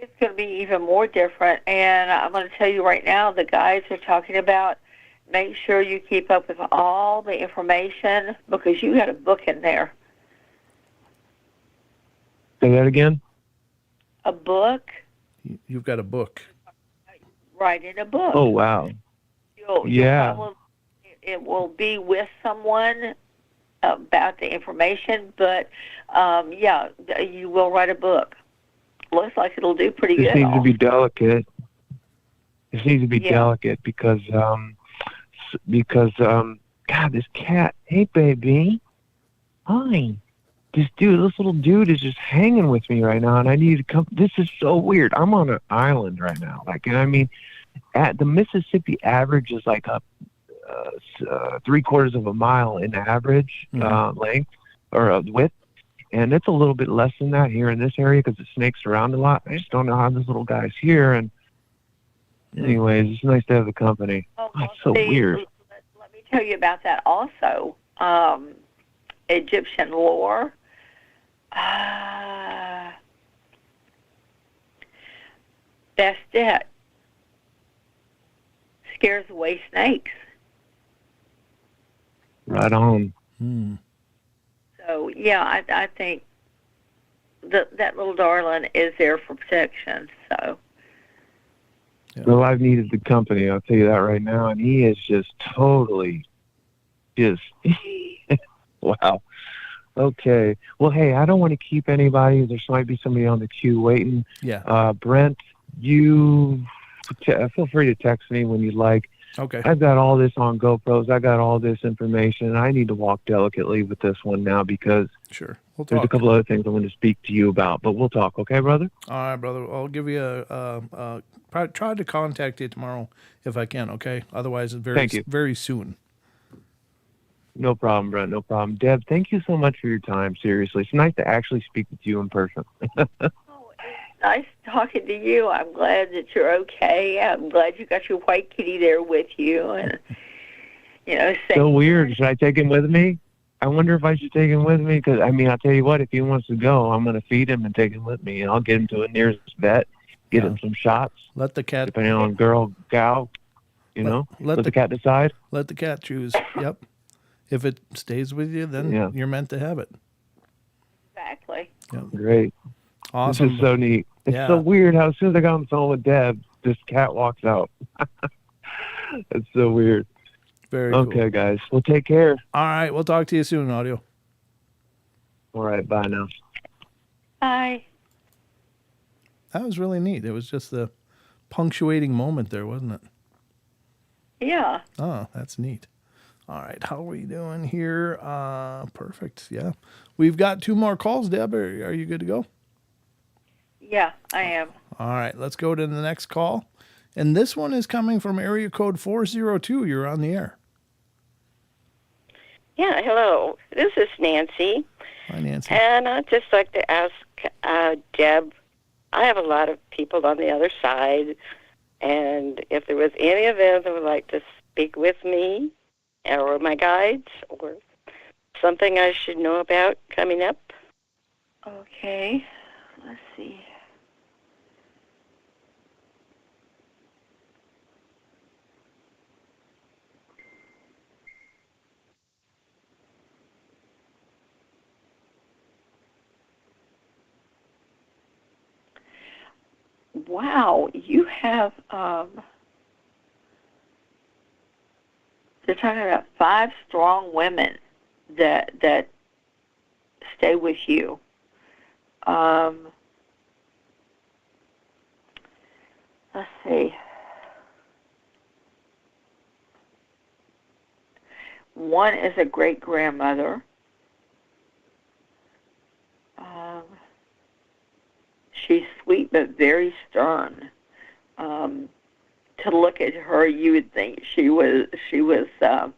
it's going to be even more different. And I'm going to tell you right now, the guys are talking about make sure you keep up with all the information, because you got a book in there. Say that again? A book? You've got a book. Writing a book. Oh, wow. It will be with someone about the information, but you will write a book. Looks like it'll do pretty good. This needs to be delicate. This needs to be delicate because God, this cat. Hey, baby. Hi. This little dude is just hanging with me right now, and I need to come. This is so weird. I'm on an island right now. And I mean, at the Mississippi average is like a 3/4 of a mile in average length or width, and it's a little bit less than that here in this area because it snakes around a lot. I just don't know how this little guy's here. And anyways, it's nice to have the company. It's so weird. Let me tell you about that also. Egyptian lore. Bastet scares away snakes. Right on. So, yeah, I think that little darling is there for protection. So. Yeah. Well, I've needed the company, I'll tell you that right now, and he is just totally just wow. Okay. Well, hey, I don't want to keep anybody. There might be somebody on the queue waiting. Yeah. Brent, you feel free to text me when you'd like. Okay. I've got all this on GoPros. I got all this information. I need to walk delicately with this one now because Sure. We'll there's a talk. couple other things I want to speak to you about, but we'll talk. Okay, brother? All right, brother. I'll give you try to contact you tomorrow if I can. Okay. Otherwise, Thank you. very soon. No problem, Brent. No problem. Deb, thank you so much for your time. Seriously. It's nice to actually speak with you in person. Nice talking to you. I'm glad that you're okay. I'm glad you got your white kitty there with you. And, So weird. Should I take him with me? I wonder if I should take him with me because, I'll tell you what, if he wants to go, I'm going to feed him and take him with me, and I'll get him to a nearest vet, get him some shots. Let the cat. Depending on girl, gal, let the cat decide. Let the cat choose. Yep. If it stays with you, then you're meant to have it. Exactly. Yep. Great. Awesome. This is so neat. It's so weird how as soon as I got on the phone with Deb, this cat walks out. It's so weird. Very cool. Okay, guys. Well, take care. All right. We'll talk to you soon, Audio. All right. Bye now. Bye. That was really neat. It was just the punctuating moment there, wasn't it? Yeah. Oh, that's neat. All right. How are we doing here? Perfect. Yeah. We've got 2 more calls, Deb. Are you good to go? Yeah, I am. All right. Let's go to the next call. And this one is coming from area code 402. You're on the air. Yeah, hello. This is Nancy. Hi, Nancy. And I'd just like to ask Deb, I have a lot of people on the other side, and if there was any of them that would like to speak with me or my guides or something I should know about coming up. Okay. Let's see. Wow, you have, they're talking about 5 strong women that stay with you. Let's see. One is a great-grandmother. She's sweet but very stern. To look at her, you would think she was. How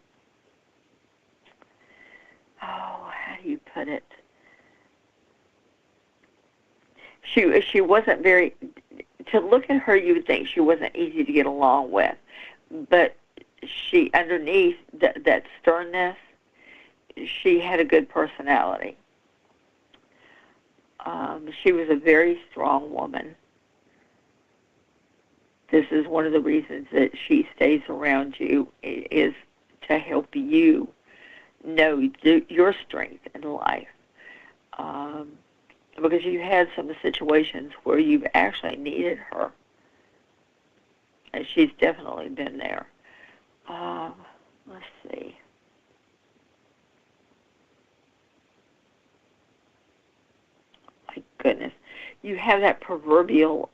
do you put it? She wasn't very. To look at her, you would think she wasn't easy to get along with, but she underneath that sternness, she had a good personality. She was a very strong woman. This is one of the reasons that she stays around you, is to help you know your strength in life. Because you had some situations where you've actually needed her. And she's definitely been there. Let's see. My goodness. You have that proverbial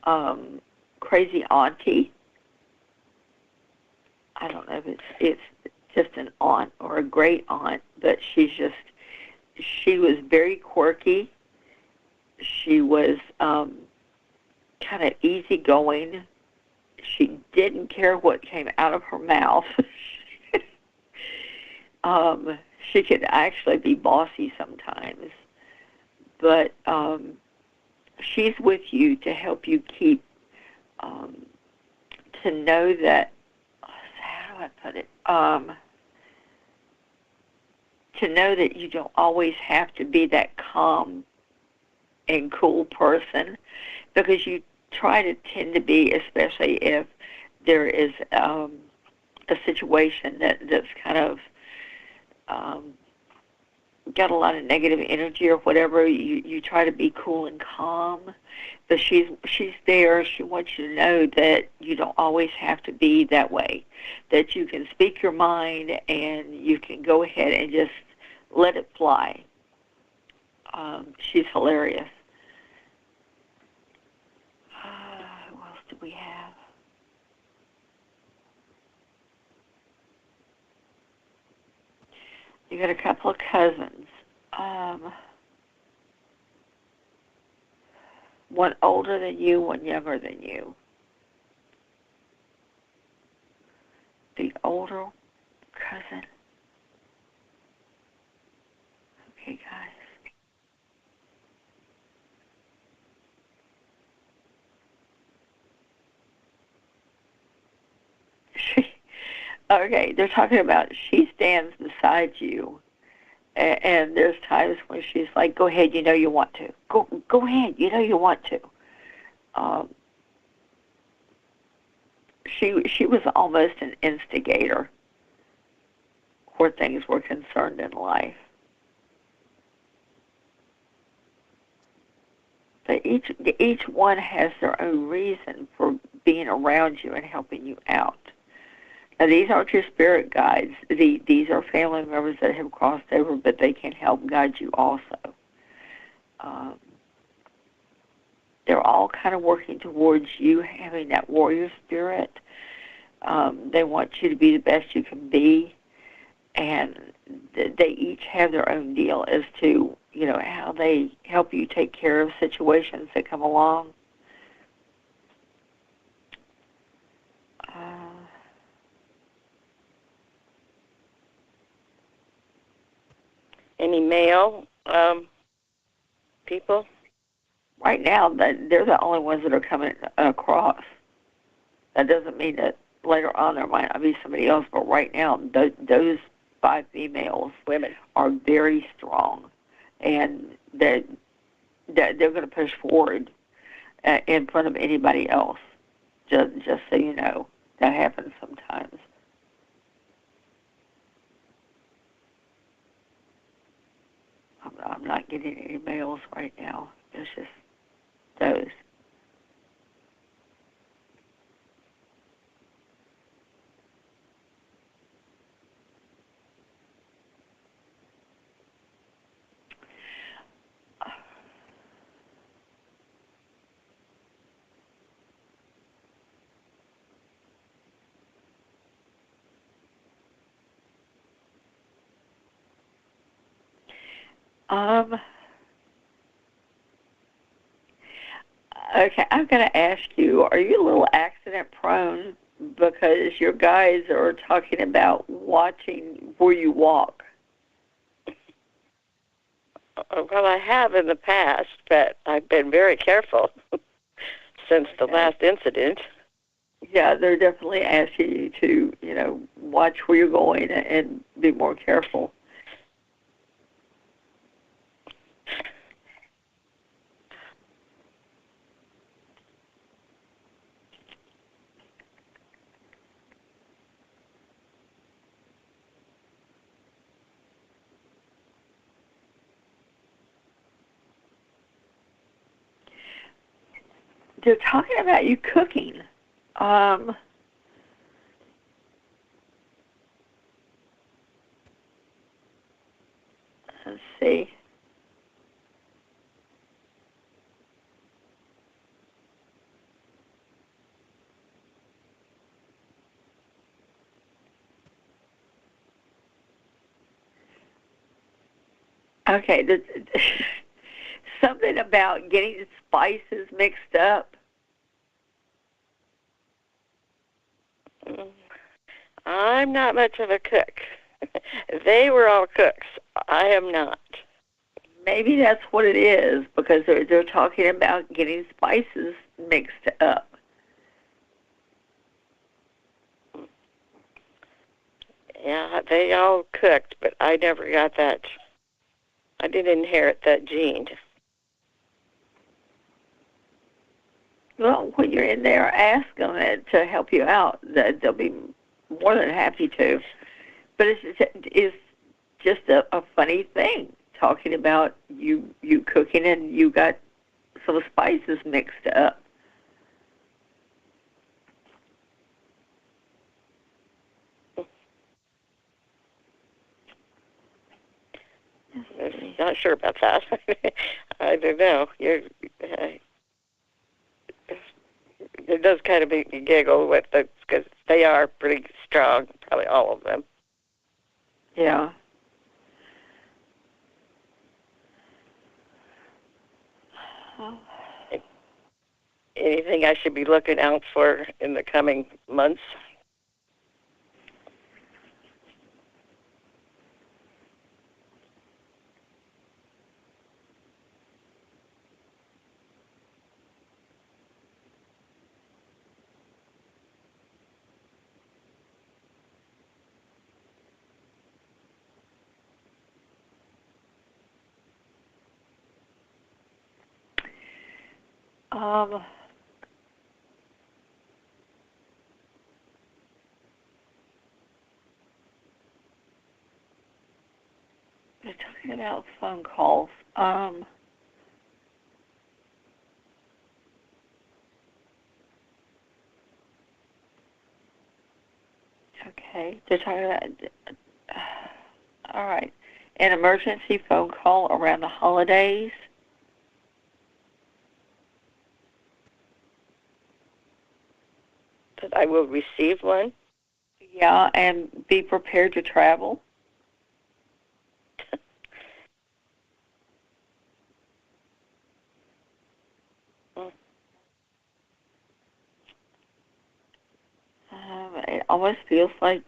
crazy auntie. I don't know if it's just an aunt or a great aunt, but she was very quirky. She was kind of easygoing. She didn't care what came out of her mouth. She could actually be bossy sometimes. But she's with you to help you keep, to know that, how do I put it? To know that you don't always have to be that calm and cool person, because you try to tend to be, especially if there is a situation that's kind of got a lot of negative energy or whatever, you try to be cool and calm. But she's there. She wants you to know that you don't always have to be that way, that you can speak your mind and you can go ahead and just let it fly. She's hilarious. Who else do we have? You got a couple of cousins. One older than you, one younger than you. The older cousin. Okay, guys. Okay, they're talking about she stands beside you, and there's times when she's like, "Go ahead, you know you want to. Go ahead, you know you want to." She was almost an instigator where things were concerned in life. But each one has their own reason for being around you and helping you out. Now, these aren't your spirit guides. These are family members that have crossed over, but they can help guide you also. They're all kind of working towards you having that warrior spirit. They want you to be the best you can be, and they each have their own deal as to, how they help you take care of situations that come along. Any male people? Right now, they're the only ones that are coming across. That doesn't mean that later on there might not be somebody else, but right now, those 5 females, women, are very strong, and they're going to push forward in front of anybody else. Just so you know, that happens sometimes. I'm not getting any males right now. It's just those. Okay, I'm going to ask you, are you a little accident prone? Because your guys are talking about watching where you walk. Well, I have in the past, but I've been very careful since the last incident. Yeah, they're definitely asking you to, watch where you're going and be more careful. They're talking about you cooking. Let's see. Okay, something about getting spices mixed up. I'm not much of a cook. They were all cooks. I am not. Maybe that's what it is, because they're talking about getting spices mixed up. Yeah, they all cooked, but I never got that. I didn't inherit that gene. Well, when you're in there, ask them to help you out. They'll be more than happy to. But it's just a funny thing. talking about you cooking and you got some spices mixed up. I'm not sure about that. I don't know. It does kind of make me giggle with the, because they are pretty strong, probably all of them. Yeah. Anything I should be looking out for in the coming months? Um, They're talking about phone calls. Okay. They're talking about, all right, an emergency phone call around the holidays. That I will receive one. Yeah, and be prepared to travel. It almost feels like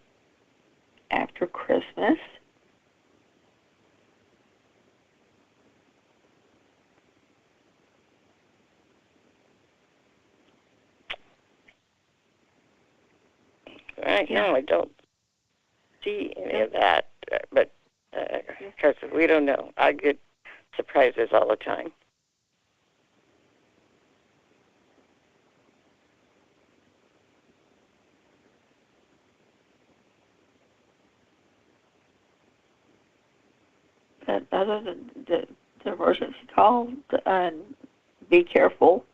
after Christmas. Right now, I don't see any of that, but because we don't know. I get surprises all the time. But other than the emergency call, be careful.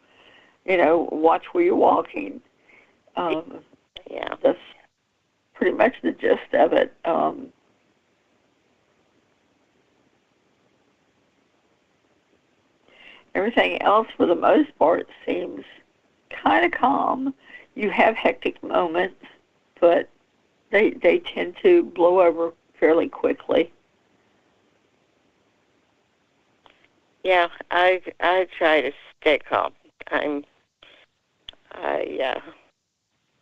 Watch where you're walking. Yeah. That's pretty much the gist of it. Everything else, for the most part, seems kind of calm. You have hectic moments, but they tend to blow over fairly quickly. Yeah, I try to stay calm. I've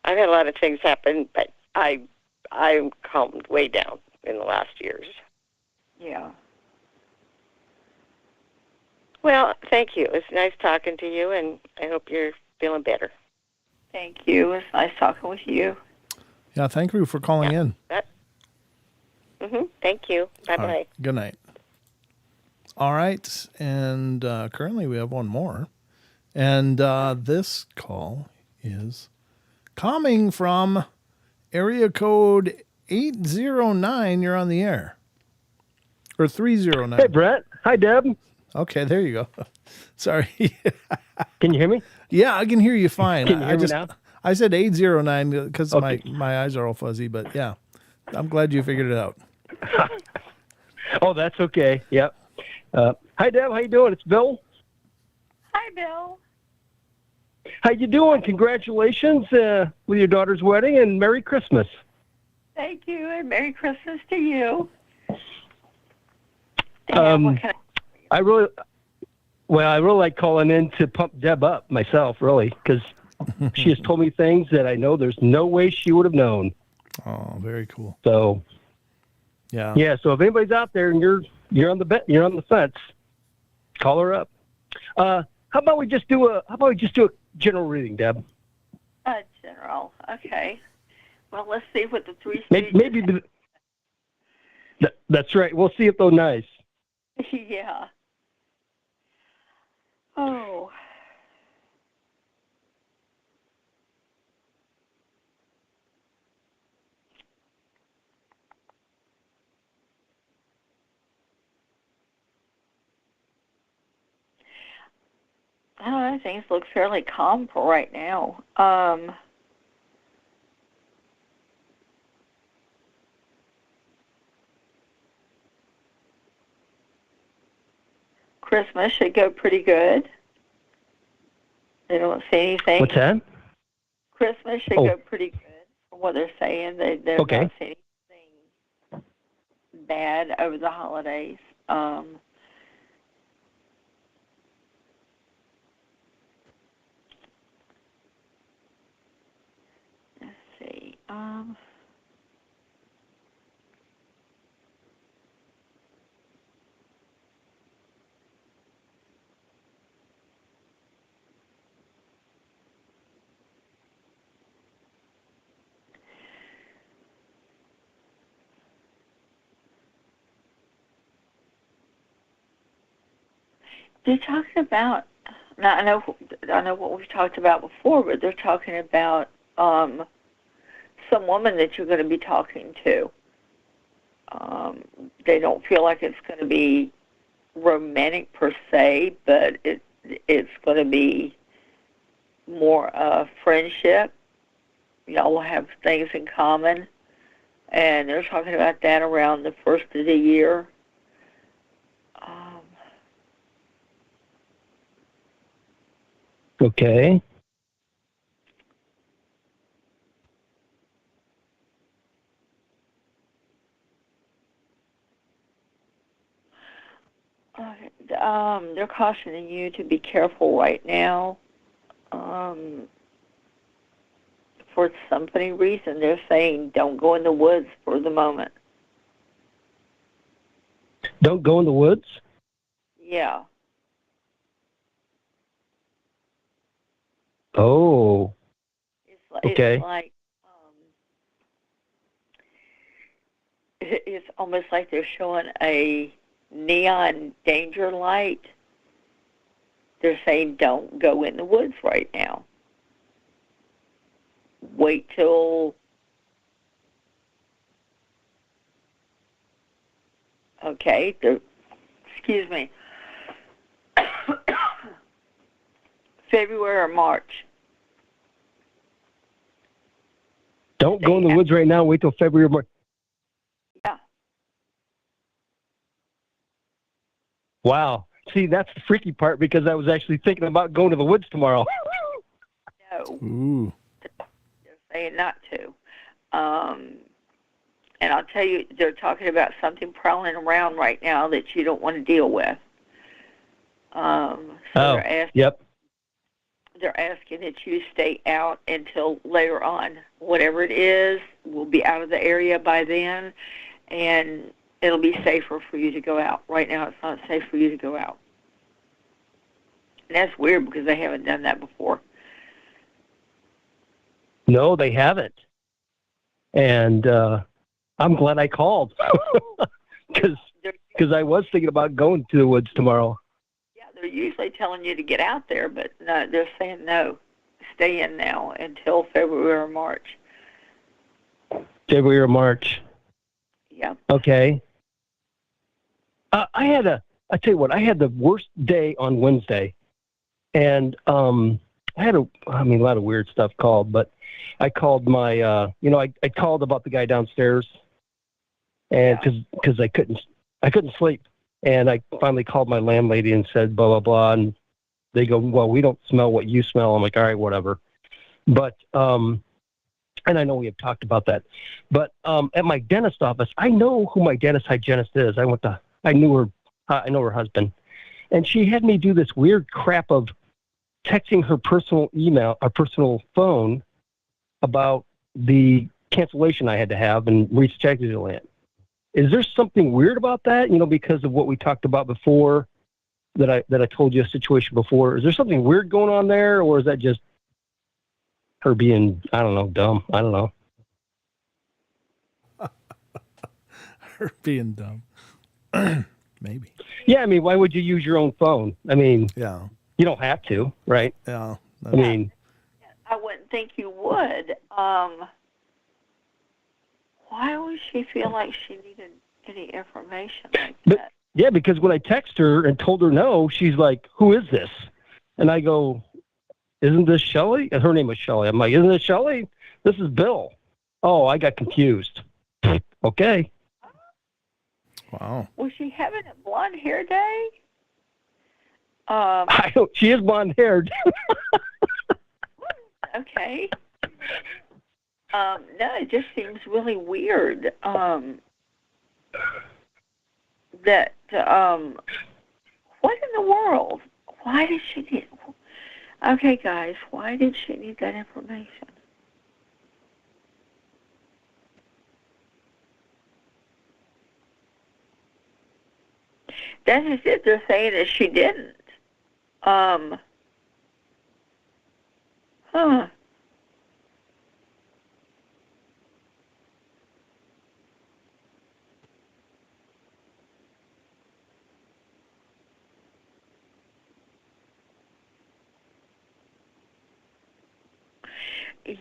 had a lot of things happen, but I'm calmed way down in the last years. Yeah. Well, thank you. It was nice talking to you, and I hope you're feeling better. Thank you. It was nice talking with you. Yeah, thank you for calling in. Thank you. Bye-bye. All right, good night. All right, and currently we have one more. And this call is coming from area code 809. You're on the air. Or 309. Hey, Brett. Hi, Deb. Okay, there you go. Sorry. Can you hear me? Yeah, I can hear you fine. Can you hear me now? I said 809 because Okay. my eyes are all fuzzy, but yeah, I'm glad you figured it out. Oh, that's okay. Yep. Hi, Deb. How you doing? It's Bill. Hi, Bill. How you doing? Congratulations with your daughter's wedding, and Merry Christmas. Thank you, and Merry Christmas to you. I really like calling in to pump Deb up myself, really, because she has told me things that I know there's no way she would have known. Oh, very cool. So, yeah. So if anybody's out there and you're on the fence, call her up. How about we just do a general reading, Deb? General. Okay. Well, let's see what the three. Maybe that's right. We'll see if they're nice. Yeah. Oh. I don't know, things look fairly calm for right now. Christmas should go pretty good. They don't see anything. What's that? Christmas should go pretty good from what they're saying. They're not seeing anything bad over the holidays. Let's see. They're talking about. Now I know what we've talked about before, but they're talking about some woman that you're going to be talking to. They don't feel like it's going to be romantic per se, but it's going to be more friendship. Y'all will have things in common, and they're talking about that around the first of the year. Okay. They're cautioning you to be careful right now. For some funny reason, they're saying don't go in the woods for the moment. Don't go in the woods? Yeah. Oh. Okay. It's like it's almost like they're showing a neon danger light. They're saying don't go in the woods right now. Wait till excuse me. February or March. Don't go in the woods right now. Wait till February or March. Yeah. Wow. See, that's the freaky part because I was actually thinking about going to the woods tomorrow. No. Ooh. They're saying not to. And I'll tell you, they're talking about something prowling around right now that you don't want to deal with. They're asking that you stay out until later on. Whatever it is, we'll be out of the area by then, and it'll be safer for you to go out. Right now, it's not safe for you to go out. And that's weird because they haven't done that before. No, they haven't. And I'm glad I called because I was thinking about going to the woods tomorrow. Yeah, they're usually telling you to get out there, but no, they're saying no, stay in now until February or March. February or March. Yeah. Okay. I tell you what, I had the worst day on Wednesday, and I had a lot of weird stuff called, but I called my, I called about the guy downstairs, and because I couldn't sleep, and I finally called my landlady and said blah blah blah, and they go, well, we don't smell what you smell. I'm like, all right, whatever, but and I know we have talked about that, but at my dentist office, I know who my dentist hygienist is. I know her husband, and she had me do this weird crap of texting her personal email, or personal phone, about the cancellation I had to have and reschedule it. Is there something weird about that? Because of what we talked about before, that I told you a situation before. Is there something weird going on there, or is that just her being, I don't know, dumb? I don't know. Her being dumb. Maybe. Yeah, why would you use your own phone? Yeah. You don't have to, right? Yeah. I wouldn't think you would. Why would she feel like she needed any information like that? Yeah, because when I text her and told her no, she's like, who is this? And I go, isn't this Shelley? And her name was Shelley. I'm like, isn't this Shelley? This is Bill. Oh, I got confused. Okay. Wow. Was she having a blonde hair day? I don't, she is blonde haired. Okay. No, it just seems really weird. That what in the world? Why did she need? Okay, guys, why did she need that information? That's just it. They're saying that she didn't. Huh.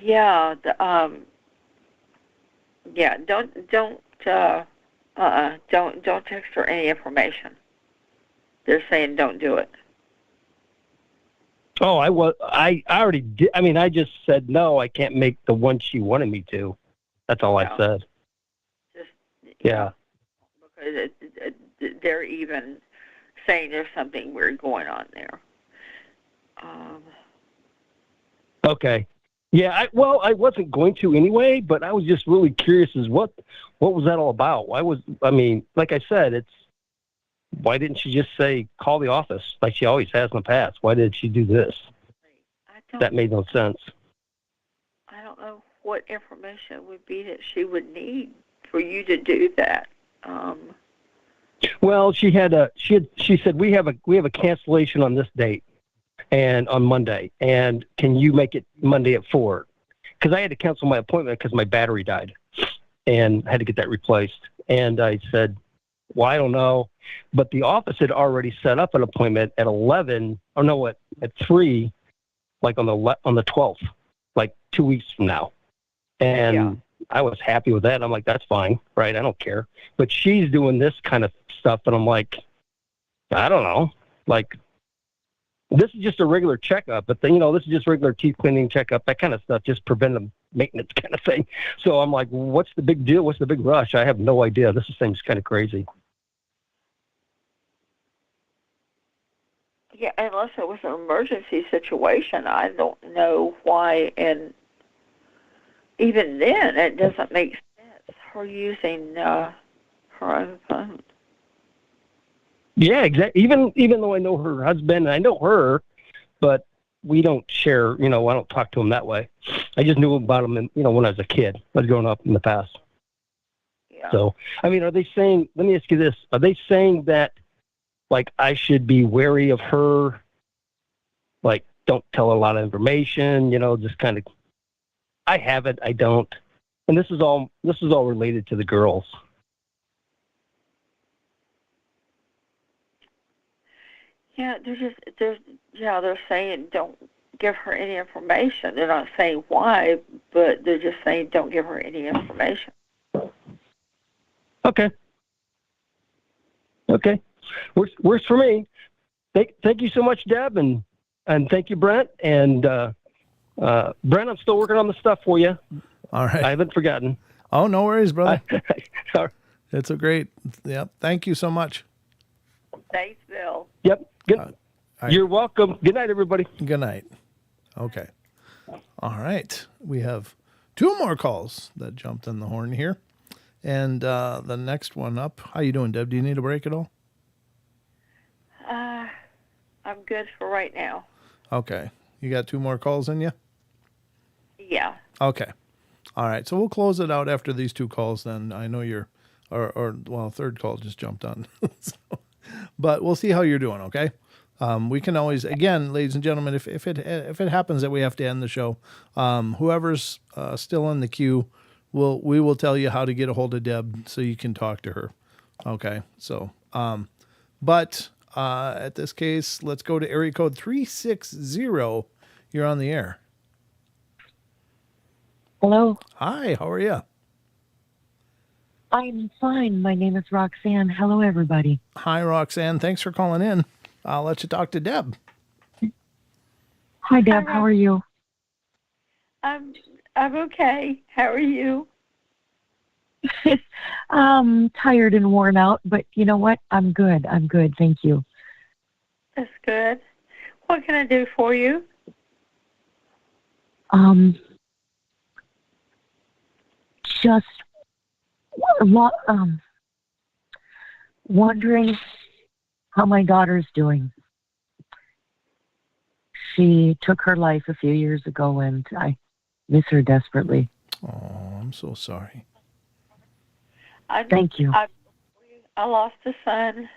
Yeah. Yeah. Don't text her any information. They're saying don't do it. Oh, I already did. I mean, I just said, no, I can't make the one she wanted me to. That's all I said. Just Yeah. Because they're even saying there's something weird going on there. Okay. Yeah, I wasn't going to anyway, but I was just really curious as what was that all about? Like I said, why didn't she just say, call the office like she always has in the past? Why did she do this? That made no sense. I don't know what information would be that she would need for you to do that. Well, she said we have a cancellation on this date and on Monday, and can you make it Monday at 4? Because I had to cancel my appointment because my battery died and I had to get that replaced. And I said, well, I don't know, but the office had already set up an appointment at 11. Oh no, at 3, like on the 12th, like 2 weeks from now. And I was happy with that. I'm like, that's fine, right? I don't care. But she's doing this kind of stuff, and I'm like, I don't know. Like, this is just a regular checkup, but then, this is just regular teeth cleaning checkup, that kind of stuff, just preventive maintenance kind of thing. So I'm like, what's the big deal? What's the big rush? I have no idea. This seems kind of crazy. Yeah, unless it was an emergency situation, I don't know why. And even then, it doesn't make sense. Her using her own phone. Yeah, exactly. Even though I know her husband and I know her, but we don't share, I don't talk to him that way. I just knew about him, when I was a kid. I was growing up in the past. Yeah. So, are they saying, let me ask you this, are they saying that, like, I should be wary of her, like, don't tell her a lot of information, just kind of, I have it, I don't. And this is all related to the girls. Yeah, they're saying don't give her any information. They're not saying why, but they're just saying don't give her any information. Okay. Works for me. Thank you so much, Deb, and thank you, Brent. And Brent, I'm still working on the stuff for you. All right. I haven't forgotten. Oh, no worries, brother. Sorry. It's a great. Yep. Thank you so much. Thanks, Bill. Yep. Good. Right. You're welcome. Good night, everybody. Good night. Okay. All right. We have 2 more calls that jumped in the horn here. And the next one up. How you doing, Deb? Do you need a break at all? I'm good for right now. Okay. You got 2 more calls in you? Yeah. Okay. All right. So we'll close it out after these 2 calls then. I know you're, third call just jumped on. But we'll see how you're doing, okay? We can always, again, ladies and gentlemen, if it happens that we have to end the show, whoever's still in the queue, we will tell you how to get a hold of Deb so you can talk to her. Okay. So, but at this case, let's go to area code 360. You're on the air. Hello. Hi. How are you? I'm fine. My name is Roxanne. Hello, everybody. Hi, Roxanne. Thanks for calling in. I'll let you talk to Deb. Hi, Deb. How are you? I'm okay. How are you? Tired and worn out, but you know what? I'm good. I'm good. Thank you. That's good. What can I do for you? Just wondering how my daughter's doing. She took her life a few years ago, and I miss her desperately. Oh, I'm so sorry. Thank you. I lost a son,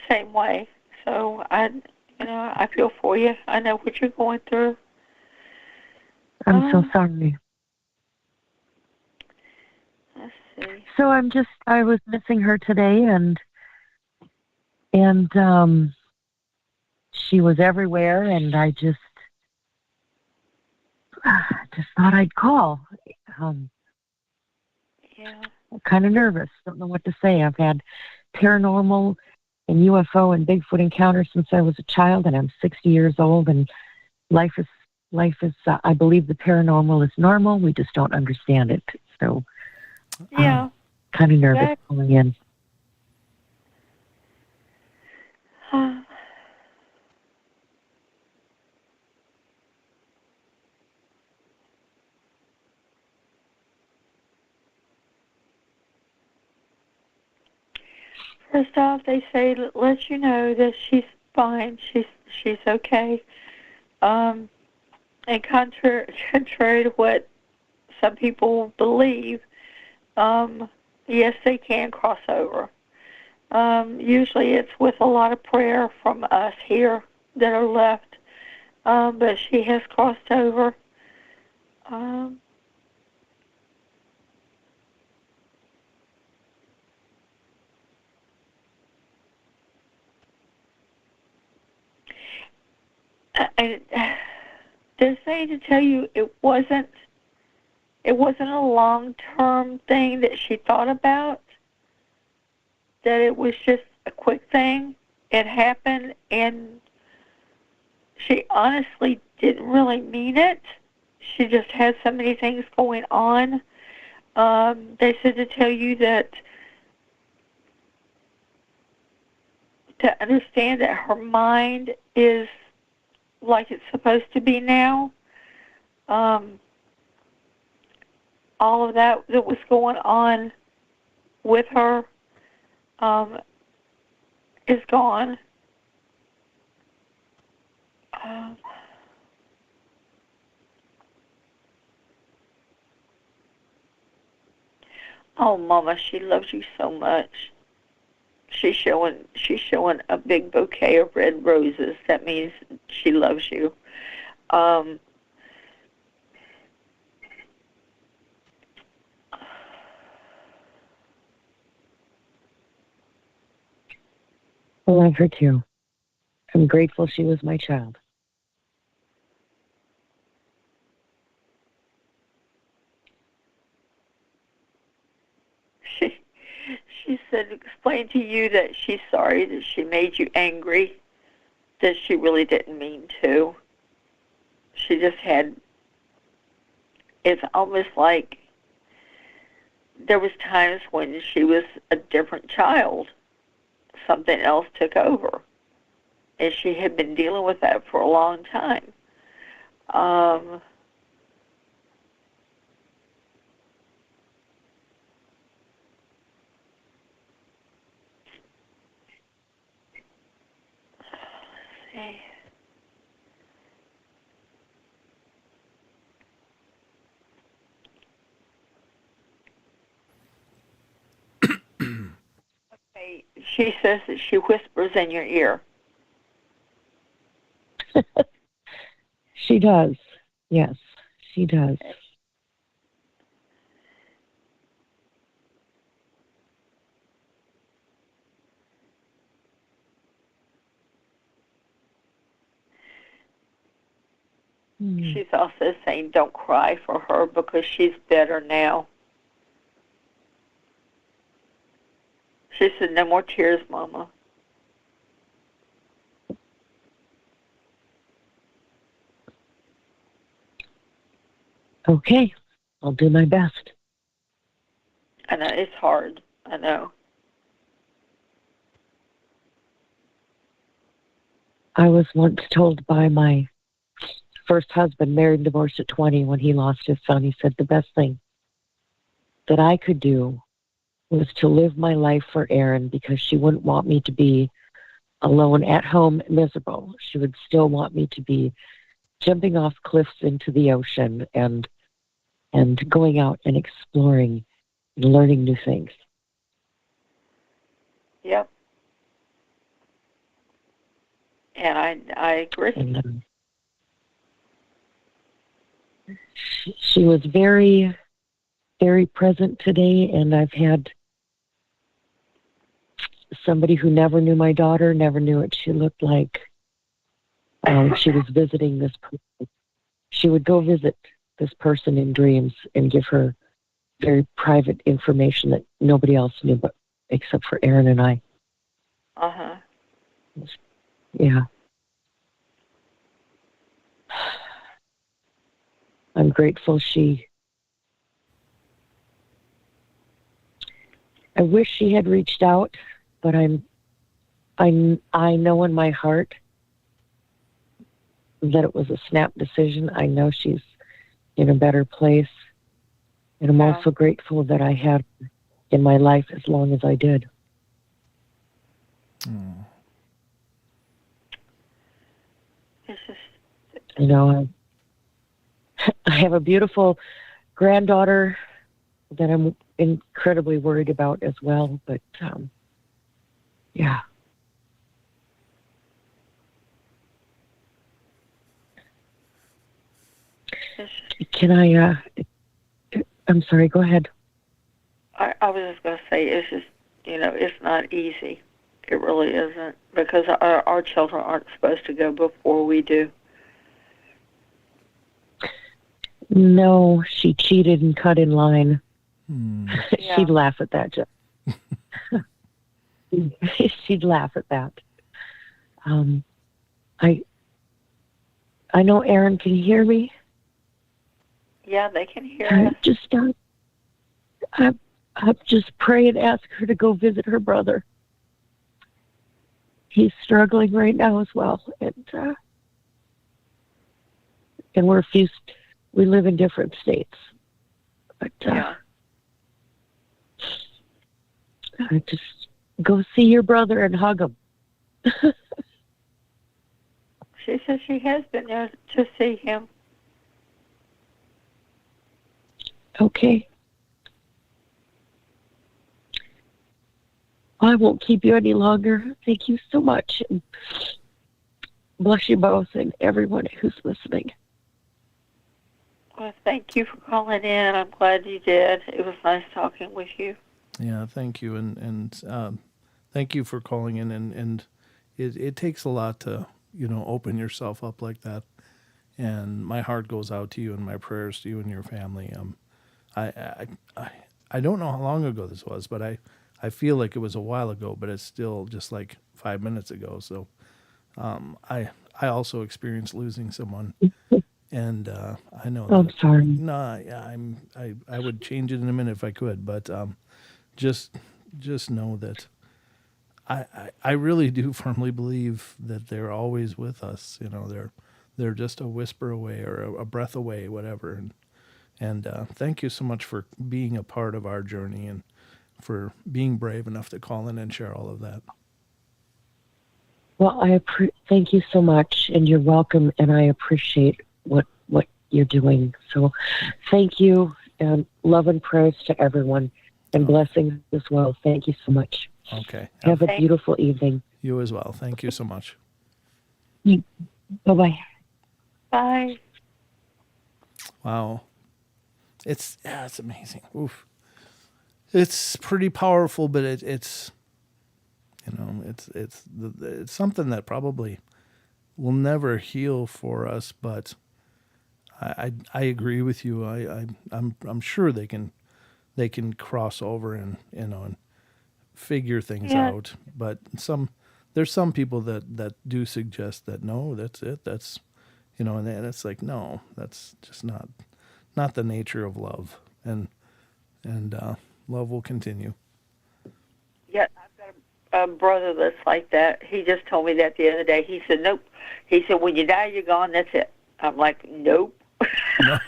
same way. So I feel for you. I know what you're going through. I'm so sorry. Let's see. So I was missing her today, and she was everywhere, and I just thought I'd call. Yeah. I'm kind of nervous. Don't know what to say. I've had paranormal and UFO and Bigfoot encounters since I was a child, and I'm 60 years old, and life is, I believe the paranormal is normal. We just don't understand it. So, yeah. Kind of nervous calling in. First off, they say let you know that she's fine. She's okay. And contrary to what some people believe, yes, they can cross over. Usually it's with a lot of prayer from us here that are left. But she has crossed over. They're saying to tell you it wasn't a long-term thing that she thought about, that it was just a quick thing. It happened, and she honestly didn't really mean it. She just had so many things going on. They said to tell you that to understand that her mind is like it's supposed to be now. All of that was going on with her is gone. Oh, Mama, she loves you so much. She's showing a big bouquet of red roses. That means she loves you. I love her too. I'm grateful she was my child. She said, explain to you that she's sorry that she made you angry, that she really didn't mean to. She just had, it's almost like there was times when she was a different child. Something else took over. And she had been dealing with that for a long time. Let's see. Okay, she says that she whispers in your ear. She does. Yes, she does. She's also saying don't cry for her because she's better now. She said, no more tears, Mama. Okay, I'll do my best. I know it's hard. I know. I was once told by my first husband, married and divorced at 20, when he lost his son, he said the best thing that I could do was to live my life for Erin, because she wouldn't want me to be alone at home, miserable. She would still want me to be jumping off cliffs into the ocean and going out and exploring and learning new things. Yep. And I agree. And, she was very, very present today, and I've had somebody who never knew my daughter, never knew what she looked like. She was visiting this person. She would go visit this person in dreams and give her very private information that nobody else knew but except for Erin and I. Uh-huh. Yeah. I'm grateful I wish she had reached out, but I know in my heart that it was a snap decision. I know she's in a better place, and I'm also grateful that I had her in my life as long as I did. It's just, You know, I have a beautiful granddaughter that I'm incredibly worried about as well, but yeah. Can I'm sorry, go ahead. I was just going to say, it's just, it's not easy. It really isn't, because our children aren't supposed to go before we do. No, she cheated and cut in line. Yeah. She'd laugh at that, Jeff. She'd laugh at that. I know Erin can hear me. Yeah, they can hear us. I just pray and ask her to go visit her brother. He's struggling right now as well, and we live in different states. But just go see your brother and hug him. She says she has been there to see him. Okay. I won't keep you any longer. Thank you so much. And bless you both and everyone who's listening. Well, thank you for calling in. I'm glad you did. It was nice talking with you. Yeah, thank you, and thank you for calling in. And it takes a lot to open yourself up like that. And my heart goes out to you, and my prayers to you and your family. I don't know how long ago this was, but I feel like it was a while ago, but it's still just like 5 minutes ago. So I also experienced losing someone. And I know. I'm sorry. No, yeah, I would change it in a minute if I could, but just know that I really do firmly believe that they're always with us. They're just a whisper away or a breath away, whatever. And thank you so much for being a part of our journey and for being brave enough to call in and share all of that. Well, thank you so much, and you're welcome, and I appreciate what you're doing. So thank you, and love and prayers to everyone, and blessings as well. Thank you so much. Okay. Have a beautiful evening. You as well. Thank you so much. Bye-bye. Bye. Wow. It's amazing. Oof. It's pretty powerful, but it's something that probably will never heal for us. But I agree with you. I'm sure they can cross over and figure things out. But there's some people that do suggest that no, that's it. That's and it's like no, that's just not not the nature of love. And love will continue. Yeah, I've got a brother that's like that. He just told me that the other day. He said, nope. He said, when you die, you're gone. That's it. I'm like, nope. No.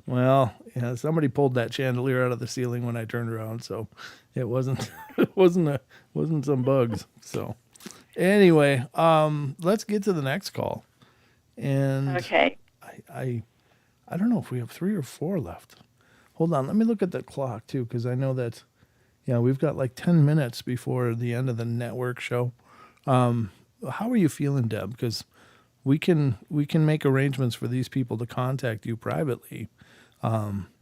Well, yeah, somebody pulled that chandelier out of the ceiling when I turned around, so it wasn't wasn't some bugs. So anyway, let's get to the next call. And Okay. I don't know if we have 3 or 4 left. Hold on, let me look at the clock too, because I know that we've got like 10 minutes before the end of the network show. How are you feeling, Deb? Because we can make arrangements for these people to contact you privately,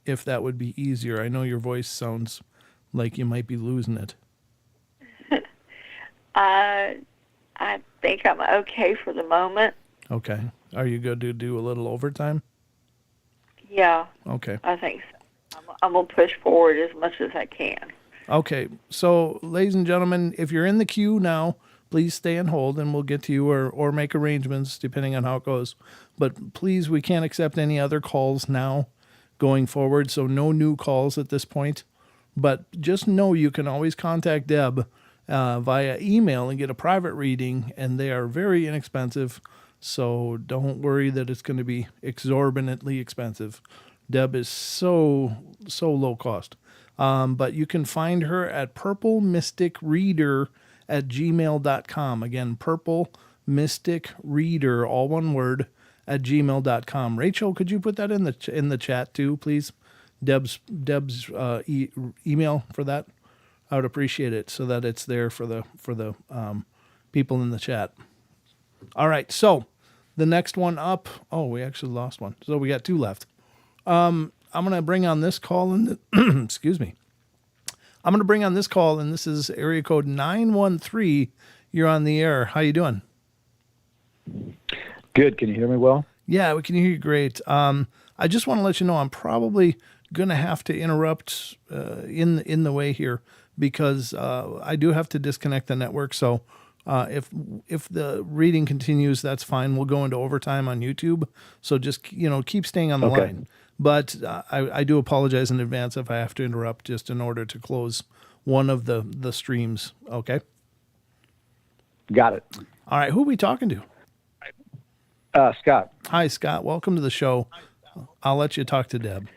if that would be easier. I know your voice sounds like you might be losing it. I think I'm okay for the moment. Okay. Are you going to do a little overtime? Yeah. Okay. I think so. I'm going to push forward as much as I can. Okay. So, ladies and gentlemen, if you're in the queue now, please stay and hold, and we'll get to you or make arrangements depending on how it goes. But please, we can't accept any other calls now going forward, so no new calls at this point. But just know you can always contact Deb via email and get a private reading, and they are very inexpensive, so don't worry that it's going to be exorbitantly expensive. Deb is so low cost. But you can find her at purplemysticreader@gmail.com. Again, purplemysticreader, all one word, @gmail.com. Rachel, could you put that in the chat too, please? Deb's email for that. I would appreciate it so that it's there for the people in the chat. All right, so the next one up. Oh, we actually lost one, so we got 2 left. I'm going to bring on this call and excuse me. I'm going to bring on this call, and this is area code 913. You're on the air. How you doing? Good. Can you hear me well? Yeah, we can hear you great. I just want to let you know I'm probably going to have to interrupt in the way here because I do have to disconnect the network. So if the reading continues, that's fine. We'll go into overtime on YouTube. So just keep staying on the line. But I do apologize in advance if I have to interrupt just in order to close one of the streams. Okay. Got it. All right. Who are we talking to? Scott. Hi, Scott. Welcome to the show. I'll let you talk to Deb.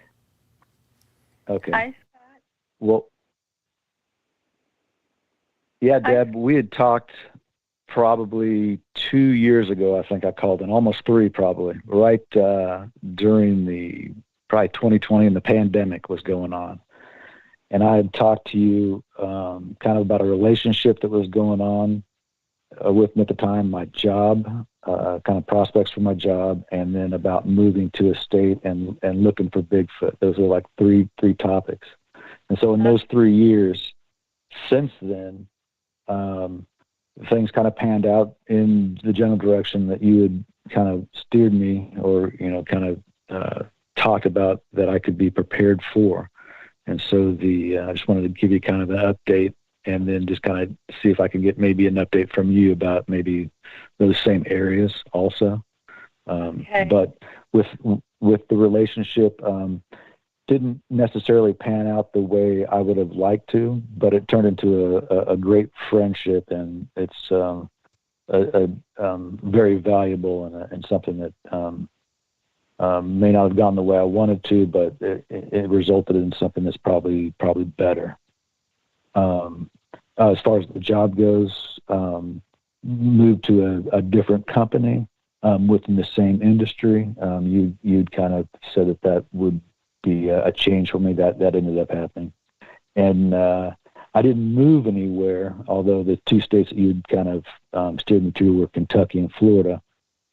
Okay. Hi, Scott. Well, yeah, Deb, we had talked probably 2 years ago. I think I called in, almost 3 probably, right during probably 2020 and the pandemic was going on. And I had talked to you kind of about a relationship that was going on with me at the time, my job, kind of prospects for my job, and then about moving to a state and looking for Bigfoot. Those were like three topics. And so in those 3 years since then, things kind of panned out in the general direction that you had kind of steered me or, kind of talked about that I could be prepared for. And so I just wanted to give you kind of an update and then just kind of see if I can get maybe an update from you about maybe those same areas also. Okay. But with the relationship, didn't necessarily pan out the way I would have liked to, but it turned into a great friendship, and it's very valuable and something that may not have gone the way I wanted to, but it resulted in something that's probably better. As far as the job goes, moved to a different company within the same industry. You'd kind of said that would be a change for me. That ended up happening, and I didn't move anywhere. Although the 2 states that you'd kind of steered me to were Kentucky and Florida.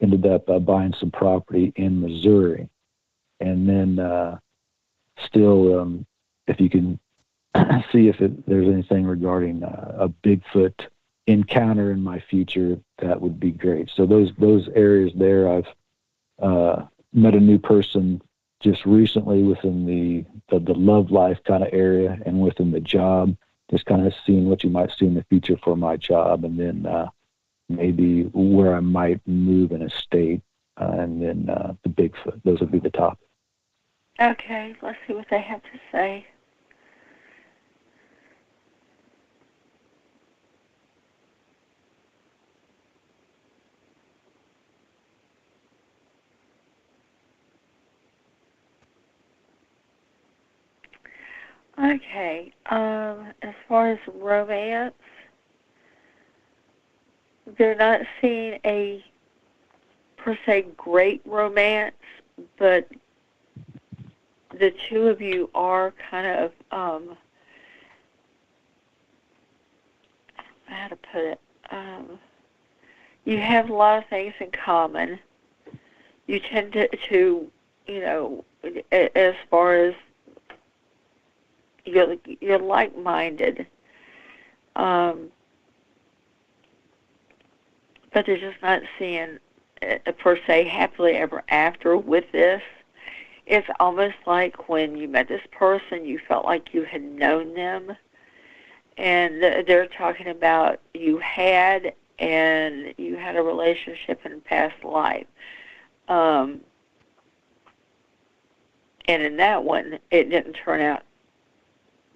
Ended up buying some property in Missouri, and then still, if you can see if there's anything regarding a Bigfoot encounter in my future, that would be great. So those areas there, I've met a new person just recently within the love life kind of area, and within the job, just kind of seeing what you might see in the future for my job, and then maybe where I might move in a state and then the Bigfoot. Those would be the top. Okay, let's see what they have to say. Okay, as far as romance, they're not seeing a, per se, great romance, but the two of you are kind of, how to put it, you have a lot of things in common. You tend to you know, as far as you're like-minded, but they're just not seeing, per se, happily ever after with this. It's almost like when you met this person, you felt like you had known them, and they're talking about you had a relationship in past life. And in that one, it didn't turn out,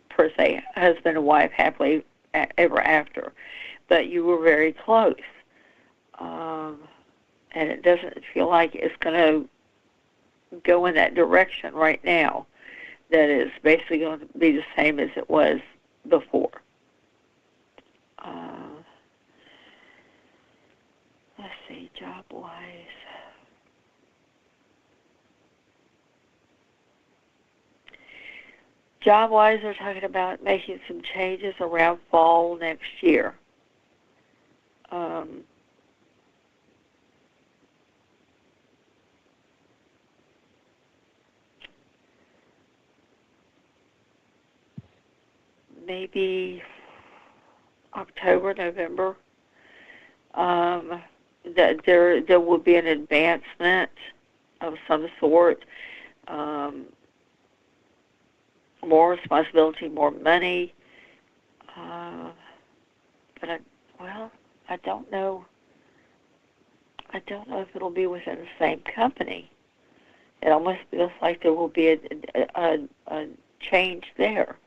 per se, husband and wife happily ever after, but you were very close. And it doesn't feel like it's going to go in that direction right now. That is basically going to be the same as it was before. Let's see, job-wise. Job-wise, they're talking about making some changes around fall next year. Maybe October, November. That there will be an advancement of some sort. More responsibility, more money. But I don't know. I don't know if it'll be within the same company. It almost feels like there will be a change there.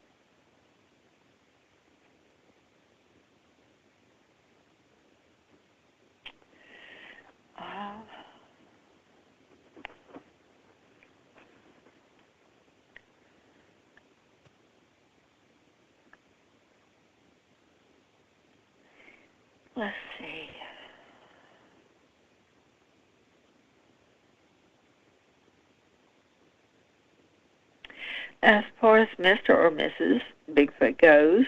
Let's see. As far as Mr. or Mrs. Bigfoot goes,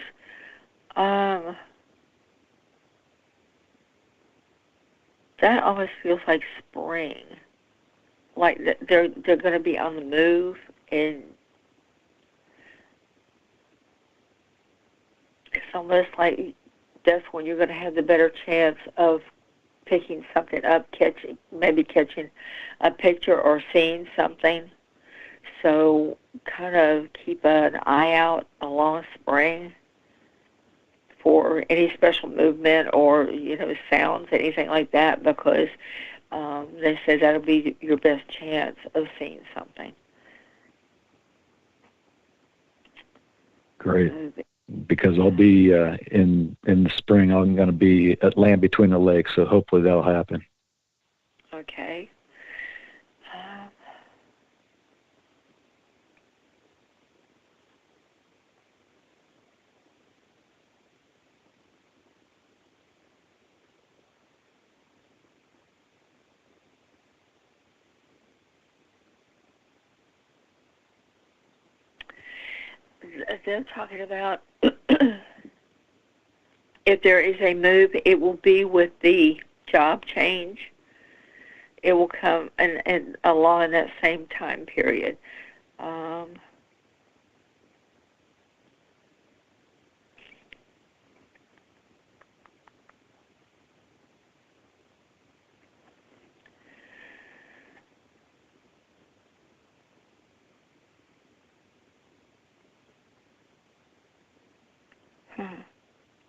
that almost feels like spring. Like they're going to be on the move, and it's almost like that's when you're going to have the better chance of picking something up, maybe catching a picture or seeing something. So kind of keep an eye out along spring for any special movement or, sounds, anything like that, because they say that'll be your best chance of seeing something. Great. Because I'll be in the spring, I'm going to be at Land Between the Lakes, so hopefully that'll happen. Okay. They're talking about if there is a move, it will be with the job change. It will come and along that same time period.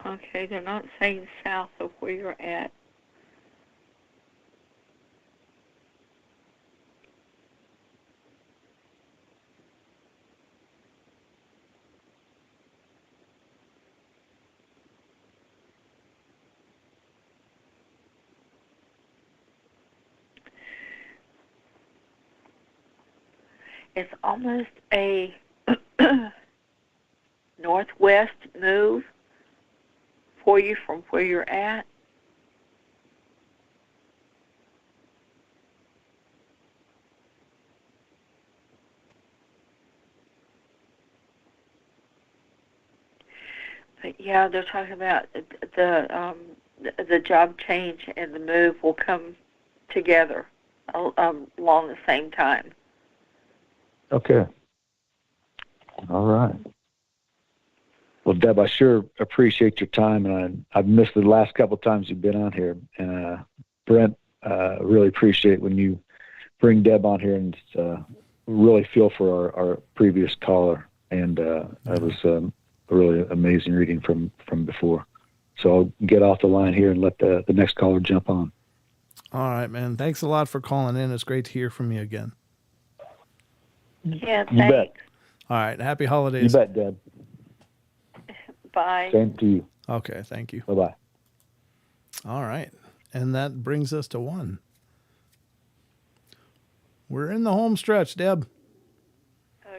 Okay, they're not saying south of where you're at. It's almost a northwest move for you from where you're at. But yeah, they're talking about the job change and the move will come together along the same time. Okay. All right. Well, Deb, I sure appreciate your time, and I've missed the last couple of times you've been on here. And Brent, really appreciate when you bring Deb on here, and really feel for our previous caller. And that was a really amazing reading from before. So I'll get off the line here and let the next caller jump on. All right, man. Thanks a lot for calling in. It's great to hear from you again. Yeah, thanks. You bet. All right. Happy holidays. You bet, Deb. Bye. Same to you. Okay. Thank you. Bye-bye. All right. And that brings us to 1. We're in the home stretch, Deb.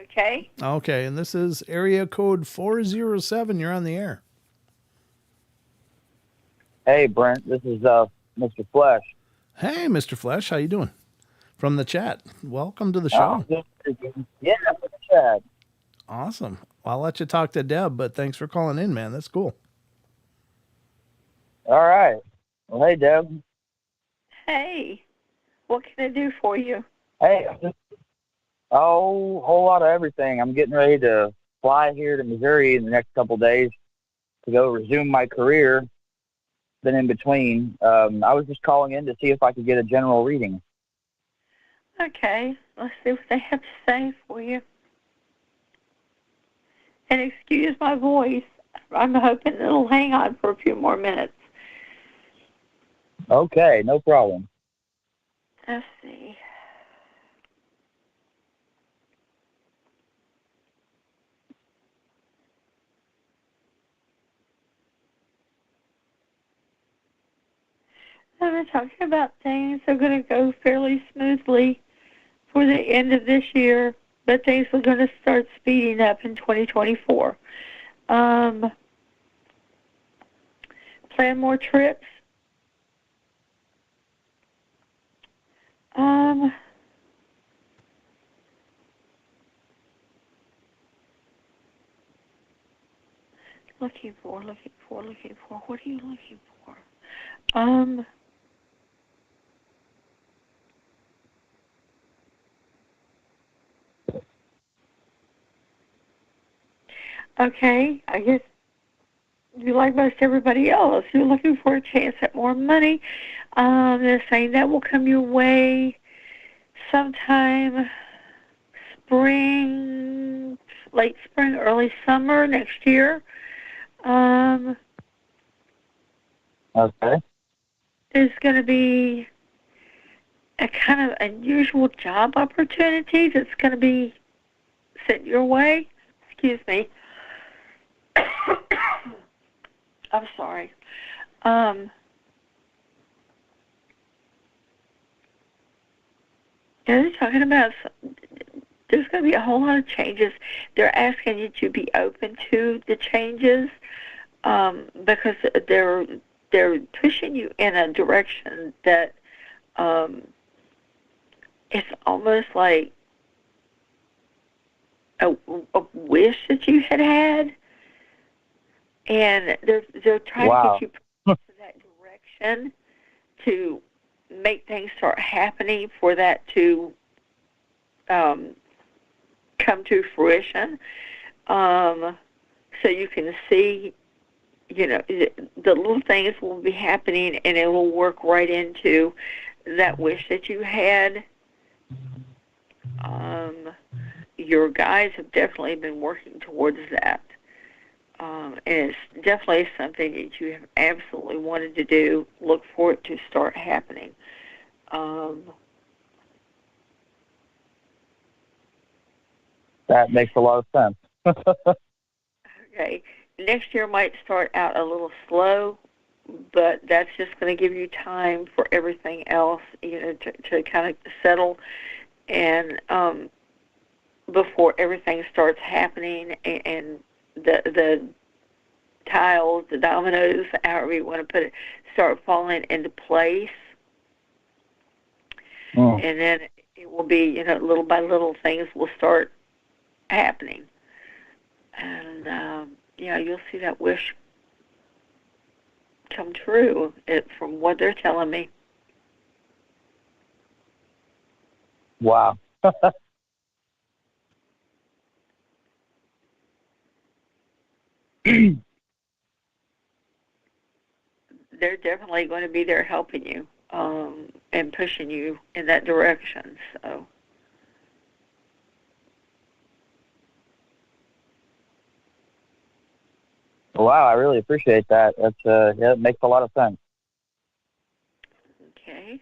Okay. Okay. And this is area code 407. You're on the air. Hey, Brent. This is Mr. Flesh. Hey, Mr. Flesh. How you doing? From the chat. Welcome to the show. Yeah, from the chat. Awesome. I'll let you talk to Deb, but thanks for calling in, man. That's cool. All right. Well, hey, Deb. Hey, what can I do for you? Hey, whole lot of everything. I'm getting ready to fly here to Missouri in the next couple of days to go resume my career. Then in between, I was just calling in to see if I could get a general reading. Okay, let's see what they have to say for you. And excuse my voice. I'm hoping it'll hang on for a few more minutes. Okay, no problem. Let's see. I've been talking about things are going to go fairly smoothly for the end of this year, but things are going to start speeding up in 2024. Plan more trips. Looking for. What are you looking for? Okay, I guess you like most everybody else. You're looking for a chance at more money. They're saying that will come your way sometime spring, late spring, early summer next year. Okay. There's going to be a kind of unusual job opportunity that's going to be sent your way. Excuse me. I'm sorry. They're talking about there's going to be a whole lot of changes. They're asking you to be open to the changes because they're pushing you in a direction that it's almost like a wish that you had, and they're trying to get you to that direction to make things start happening for that to come to fruition, so you can see, the little things will be happening and it will work right into that wish that you had. Your guides have definitely been working towards that. And it's definitely something that you have absolutely wanted to do. Look for it to start happening. That makes a lot of sense. Okay. Next year might start out a little slow, but that's just going to give you time for everything else, to kind of settle. And before everything starts happening and the tiles, the dominoes, however you want to put it, start falling into place. Oh. And then it will be, little by little things will start happening. And, you'll see that wish come true from what they're telling me. Wow. They're definitely going to be there helping you and pushing you in that direction. So. Wow, I really appreciate that. That's it makes a lot of sense. Okay.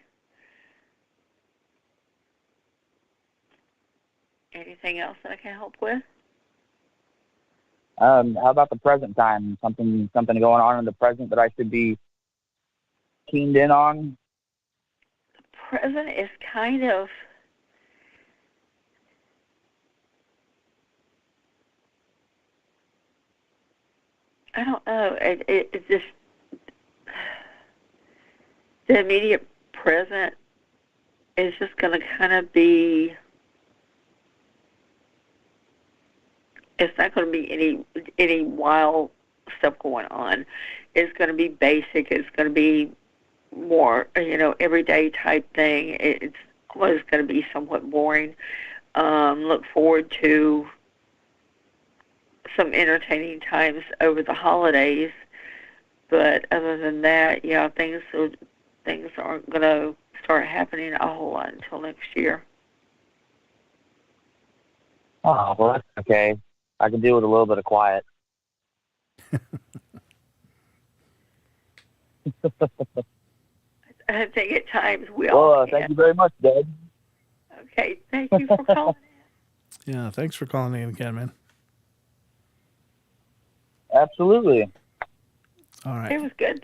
Anything else that I can help with? How about the present time? Something going on in the present that I should be keened in on? The present is kind of I don't know. It's just the immediate present is just going to kind of be. It's not going to be any wild stuff going on. It's going to be basic. It's going to be more, everyday type thing. It's always going to be somewhat boring. Look forward to some entertaining times over the holidays, but other than that, things aren't going to start happening a whole lot until next year. Oh, well, that's okay. I can deal with a little bit of quiet. I think at times we all Well, thank you very much, Deb. Okay, thank you for calling in. Yeah, thanks for calling in again, man. Absolutely. All right. It was good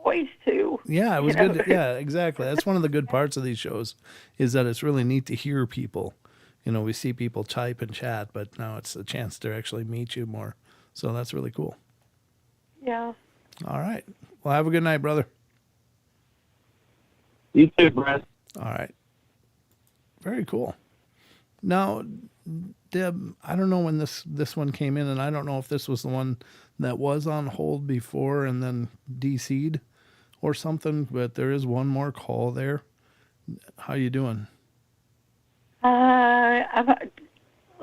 voice too. Yeah, it was good. Yeah, exactly. That's one of the good parts of these shows is that it's really neat to hear people. We see people type and chat, but now it's a chance to actually meet you more. So that's really cool. Yeah. All right. Well, have a good night, brother. You too, Brett. All right. Very cool. Now, Deb, I don't know when this one came in, and I don't know if this was the one that was on hold before and then DC'd or something, but there is one more call there. How you doing?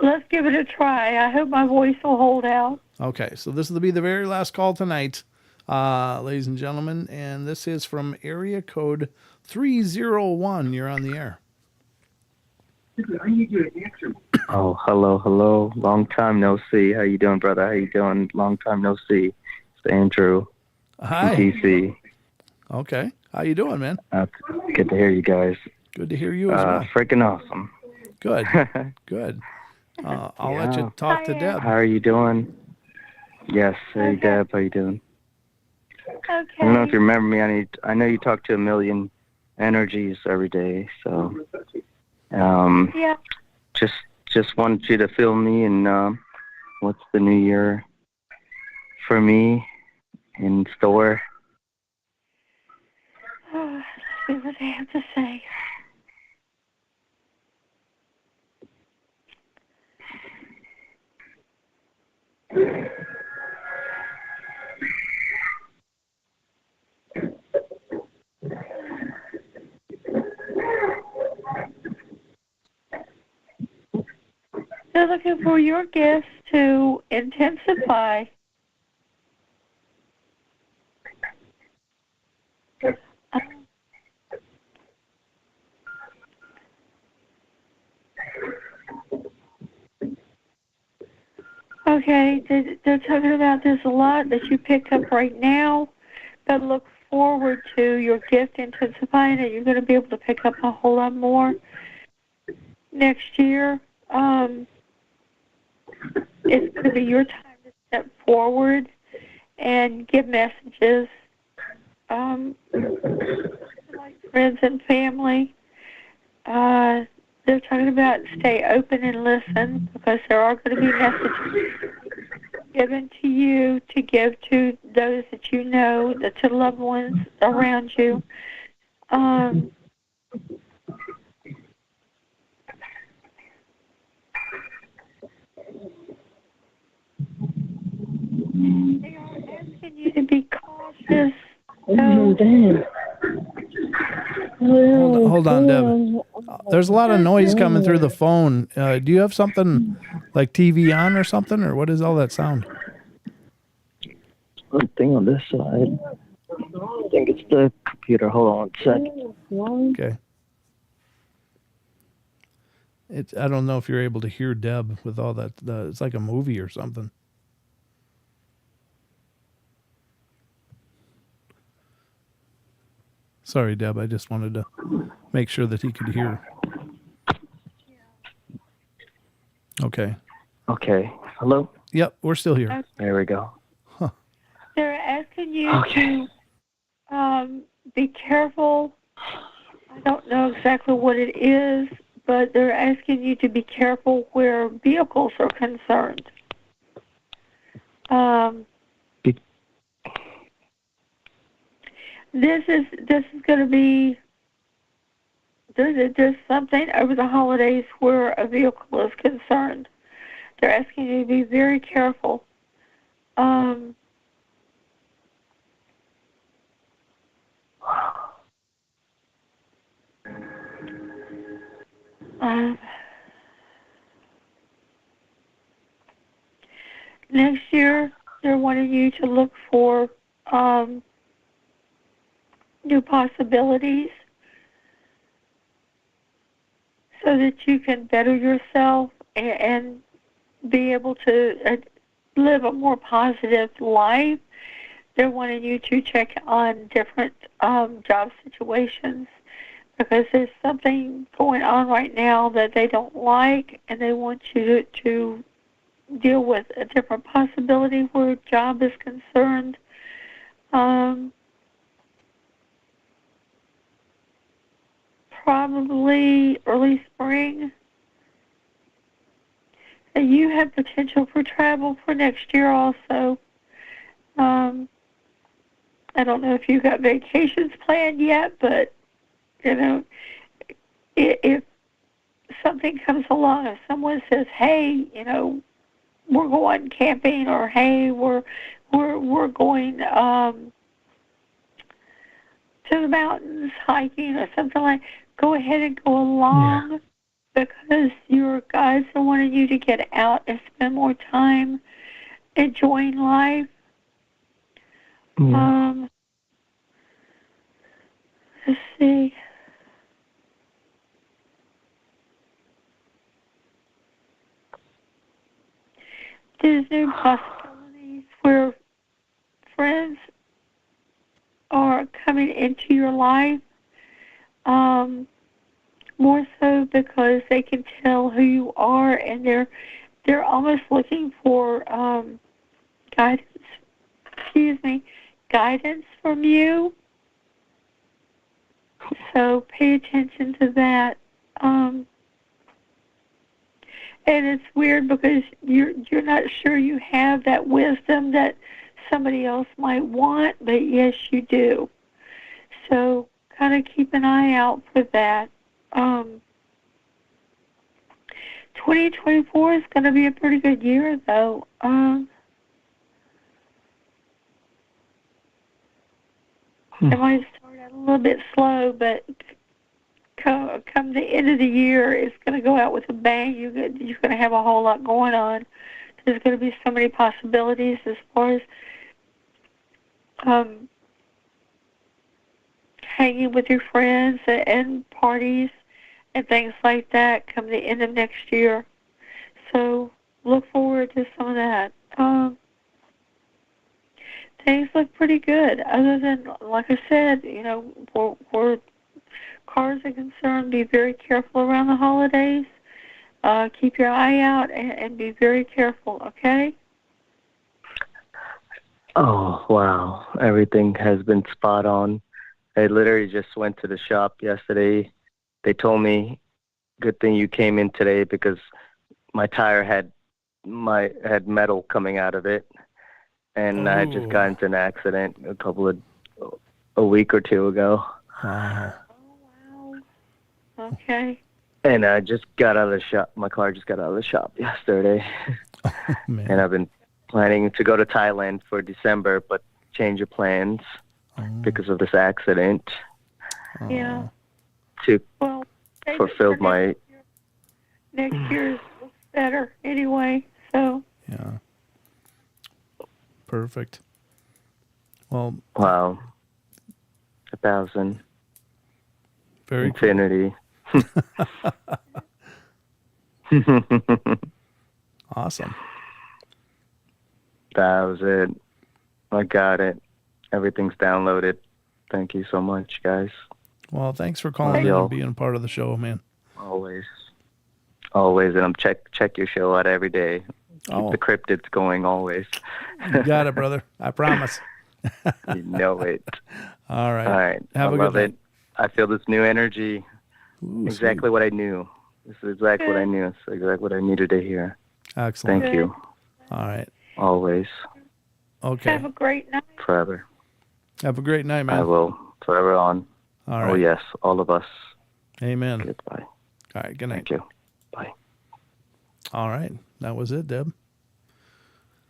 Let's give it a try. I hope my voice will hold out. Okay, so this will be the very last call tonight, ladies and gentlemen, and this is from area code 301. You're on the air. I need you to answer. Oh, hello. Long time no see. How you doing, brother? How you doing? Long time no see. It's Andrew. Hi. From DC. Okay. How you doing, man? Good to hear you guys. Good to hear you as well. Freaking awesome. Good. Good. I'll let you talk to Deb. How are you doing? Yes. Hey, Deb. How you doing? Okay. I don't know if you remember me. I know you talk to a million energies every day, so yeah. Just wanted you to fill me in what's the new year for me in store. Let's see what they have to say. They're looking for your gifts to intensify. Okay, they're talking about there's a lot that you picked up right now, but look forward to your gift intensifying, and you're going to be able to pick up a whole lot more next year. It's going to be your time to step forward and give messages, like friends and family. they're talking about stay open and listen, because there are going to be messages given to you to give to those that you know, to loved ones around you. They are asking you to be cautious. Hold on, Deb. There's a lot of noise coming through the phone. Do you have something like TV on or something, or what is all that sound? One thing on this side. I think it's the computer. Hold on a second. Okay. I don't know if you're able to hear Deb with all that. It's like a movie or something. Sorry, Deb. I just wanted to make sure that he could hear. Okay. Okay. Hello? Yep, we're still here. There we go. Huh. They're asking you to be careful. I don't know exactly what it is, but they're asking you to be careful where vehicles are concerned. This is going to be, there's something over the holidays where a vehicle is concerned. They're asking you to be very careful. Next year, they're wanting you to look for new possibilities so that you can better yourself and be able to live a more positive life. They're wanting you to check on different job situations, because there's something going on right now that they don't like, and they want you to deal with a different possibility where a job is concerned. Probably early spring. And you have potential for travel for next year also. I don't know if you've got vacations planned yet, but, you know, if something comes along, if someone says, hey, you know, we're going camping, or hey, we're going to the mountains hiking or something like, go ahead and go along, because your guides are wanting you to get out and spend more time enjoying life. Let's see. There's new possibilities where friends are coming into your life, more so because they can tell who you are, and they're almost looking for guidance. Guidance from you. So pay attention to that. And it's weird because you're not sure you have that wisdom that somebody else might want, but yes, you do. So kind of keep an eye out for that. 2024 is going to be a pretty good year, though. It might start out a little bit slow, but come the end of the year, it's going to go out with a bang. You're going to have a whole lot going on. There's going to be so many possibilities as far as hanging with your friends and parties and things like that come the end of next year. So look forward to some of that. Things look pretty good, other than, like I said, you know, where cars are concerned, be very careful around the holidays. Keep your eye out and be very careful, okay? Oh, wow. Everything has been spot on. I literally just went to the shop yesterday. They told me good thing you came in today because my tire had metal coming out of it, and I had just gotten into an accident a week or two ago. Wow. Okay. And I just got out of the shop. My car just got out of the shop yesterday. And I've been planning to go to Thailand for December, but change of plans because of this accident. Yeah. To Well, fulfill my... Next year's better anyway, so. Yeah. Perfect. Well. Wow. 1,000. Very Infinity. Cool. Awesome. That was it. I got it. Everything's downloaded. Thank you so much, guys. Well, thanks for calling in and being part of the show, man. Always. And I'm check your show out every day. Keep the cryptids going always. You got it, brother. I promise. You know it. All right. All right. Have I a good love night. it. I feel this new energy. Ooh, exactly what I knew. This is exactly what I knew. It's exactly what I needed to hear. Excellent. Thank you. All right. Always. Okay. Have a great night. Forever. Have a great night, man. I will. Forever on. All right. Oh, yes. All of us. Amen. Goodbye. All right. Good night. Thank you. Bye. All right. That was it, Deb.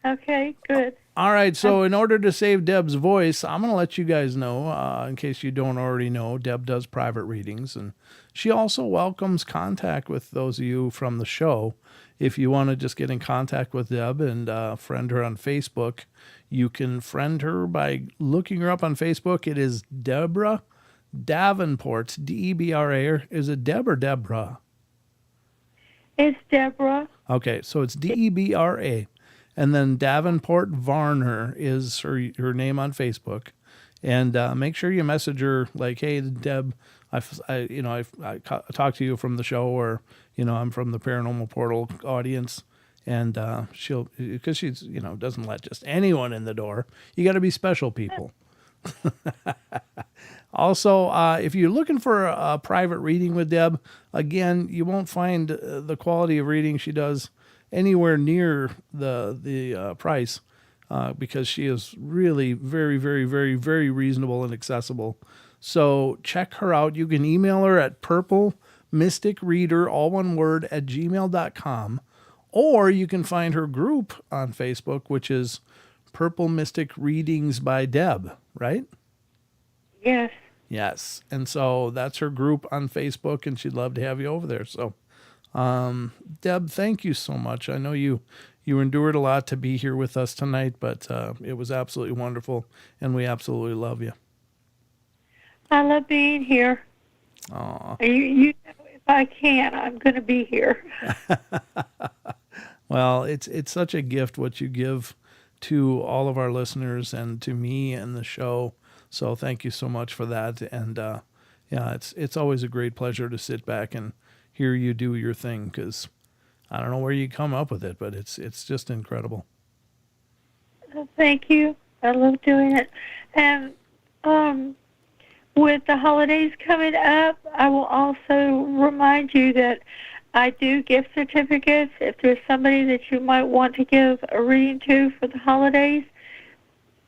Okay, good. All right. So in order to save Deb's voice, I'm going to let you guys know, in case you don't already know, Deb does private readings, and she also welcomes contact with those of you from the show. If you want to just get in contact with Deb and friend her on Facebook, you can friend her by looking her up on Facebook. It is Deborah Davenport, D-E-B-R-A, or is it Deb or Deborah? It's Deborah. Okay, so it's D-E-B-R-A. And then Davenport Varner is her name on Facebook. And make sure you message her like, hey, Deb, I talked to you from the show, or, I'm from the Paranormal Portal audience. And she'll, because she's, doesn't let just anyone in the door. You got to be special people. Also, if you're looking for a private reading with Deb, again, you won't find the quality of reading she does anywhere near the price, because she is really very, very, very, very reasonable and accessible. So check her out. You can email her at purplemysticreader, all one word, @gmail.com. Or you can find her group on Facebook, which is Purple Mystic Readings by Deb, right? Yes. Yes. And so that's her group on Facebook, and she'd love to have you over there. So, Deb, thank you so much. I know you endured a lot to be here with us tonight, but it was absolutely wonderful, and we absolutely love you. I love being here. Aw. You know, if I can, I'm going to be here. Well, it's such a gift what you give to all of our listeners and to me and the show. So thank you so much for that. And it's always a great pleasure to sit back and hear you do your thing, because I don't know where you come up with it, but it's just incredible. Thank you. I love doing it. And with the holidays coming up, I will also remind you that I do gift certificates. If there's somebody that you might want to give a reading to for the holidays,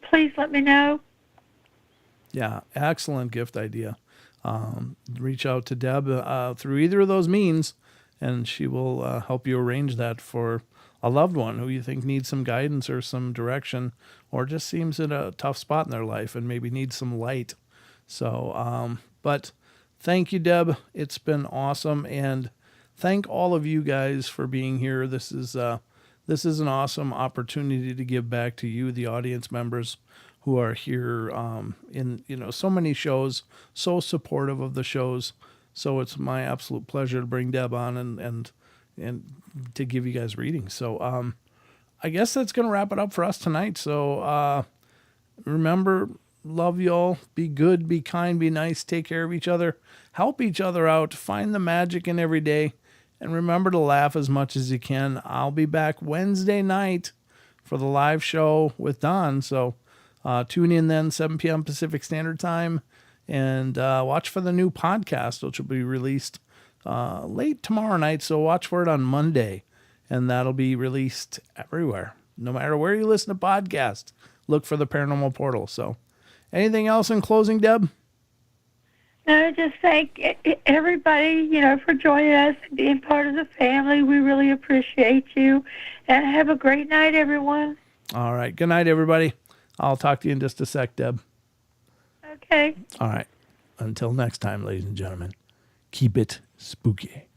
please let me know. Yeah, excellent gift idea. Reach out to Deb through either of those means, and she will help you arrange that for a loved one who you think needs some guidance or some direction, or just seems in a tough spot in their life and maybe needs some light. So, but thank you, Deb. It's been awesome, and thank all of you guys for being here. This is an awesome opportunity to give back to you, the audience members who are here in so many shows, so supportive of the shows. So it's my absolute pleasure to bring Deb on and to give you guys readings. So I guess that's going to wrap it up for us tonight. So remember, love y'all. Be good, be kind, be nice, take care of each other, help each other out, find the magic in every day, and remember to laugh as much as you can. I'll be back Wednesday night for the live show with Don. So tune in then, 7 p.m. Pacific Standard Time, and watch for the new podcast, which will be released late tomorrow night, so watch for it on Monday, and that'll be released everywhere. No matter where you listen to podcasts, look for the Paranormal Portal. So, anything else in closing, Deb? No, just thank everybody, for joining us and being part of the family. We really appreciate you. And have a great night, everyone. All right. Good night, everybody. I'll talk to you in just a sec, Deb. Okay. All right. Until next time, ladies and gentlemen, keep it spooky.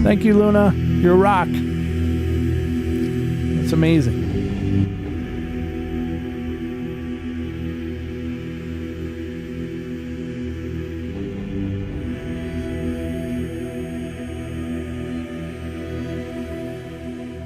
Thank you, Luna. You're a rock. It's amazing.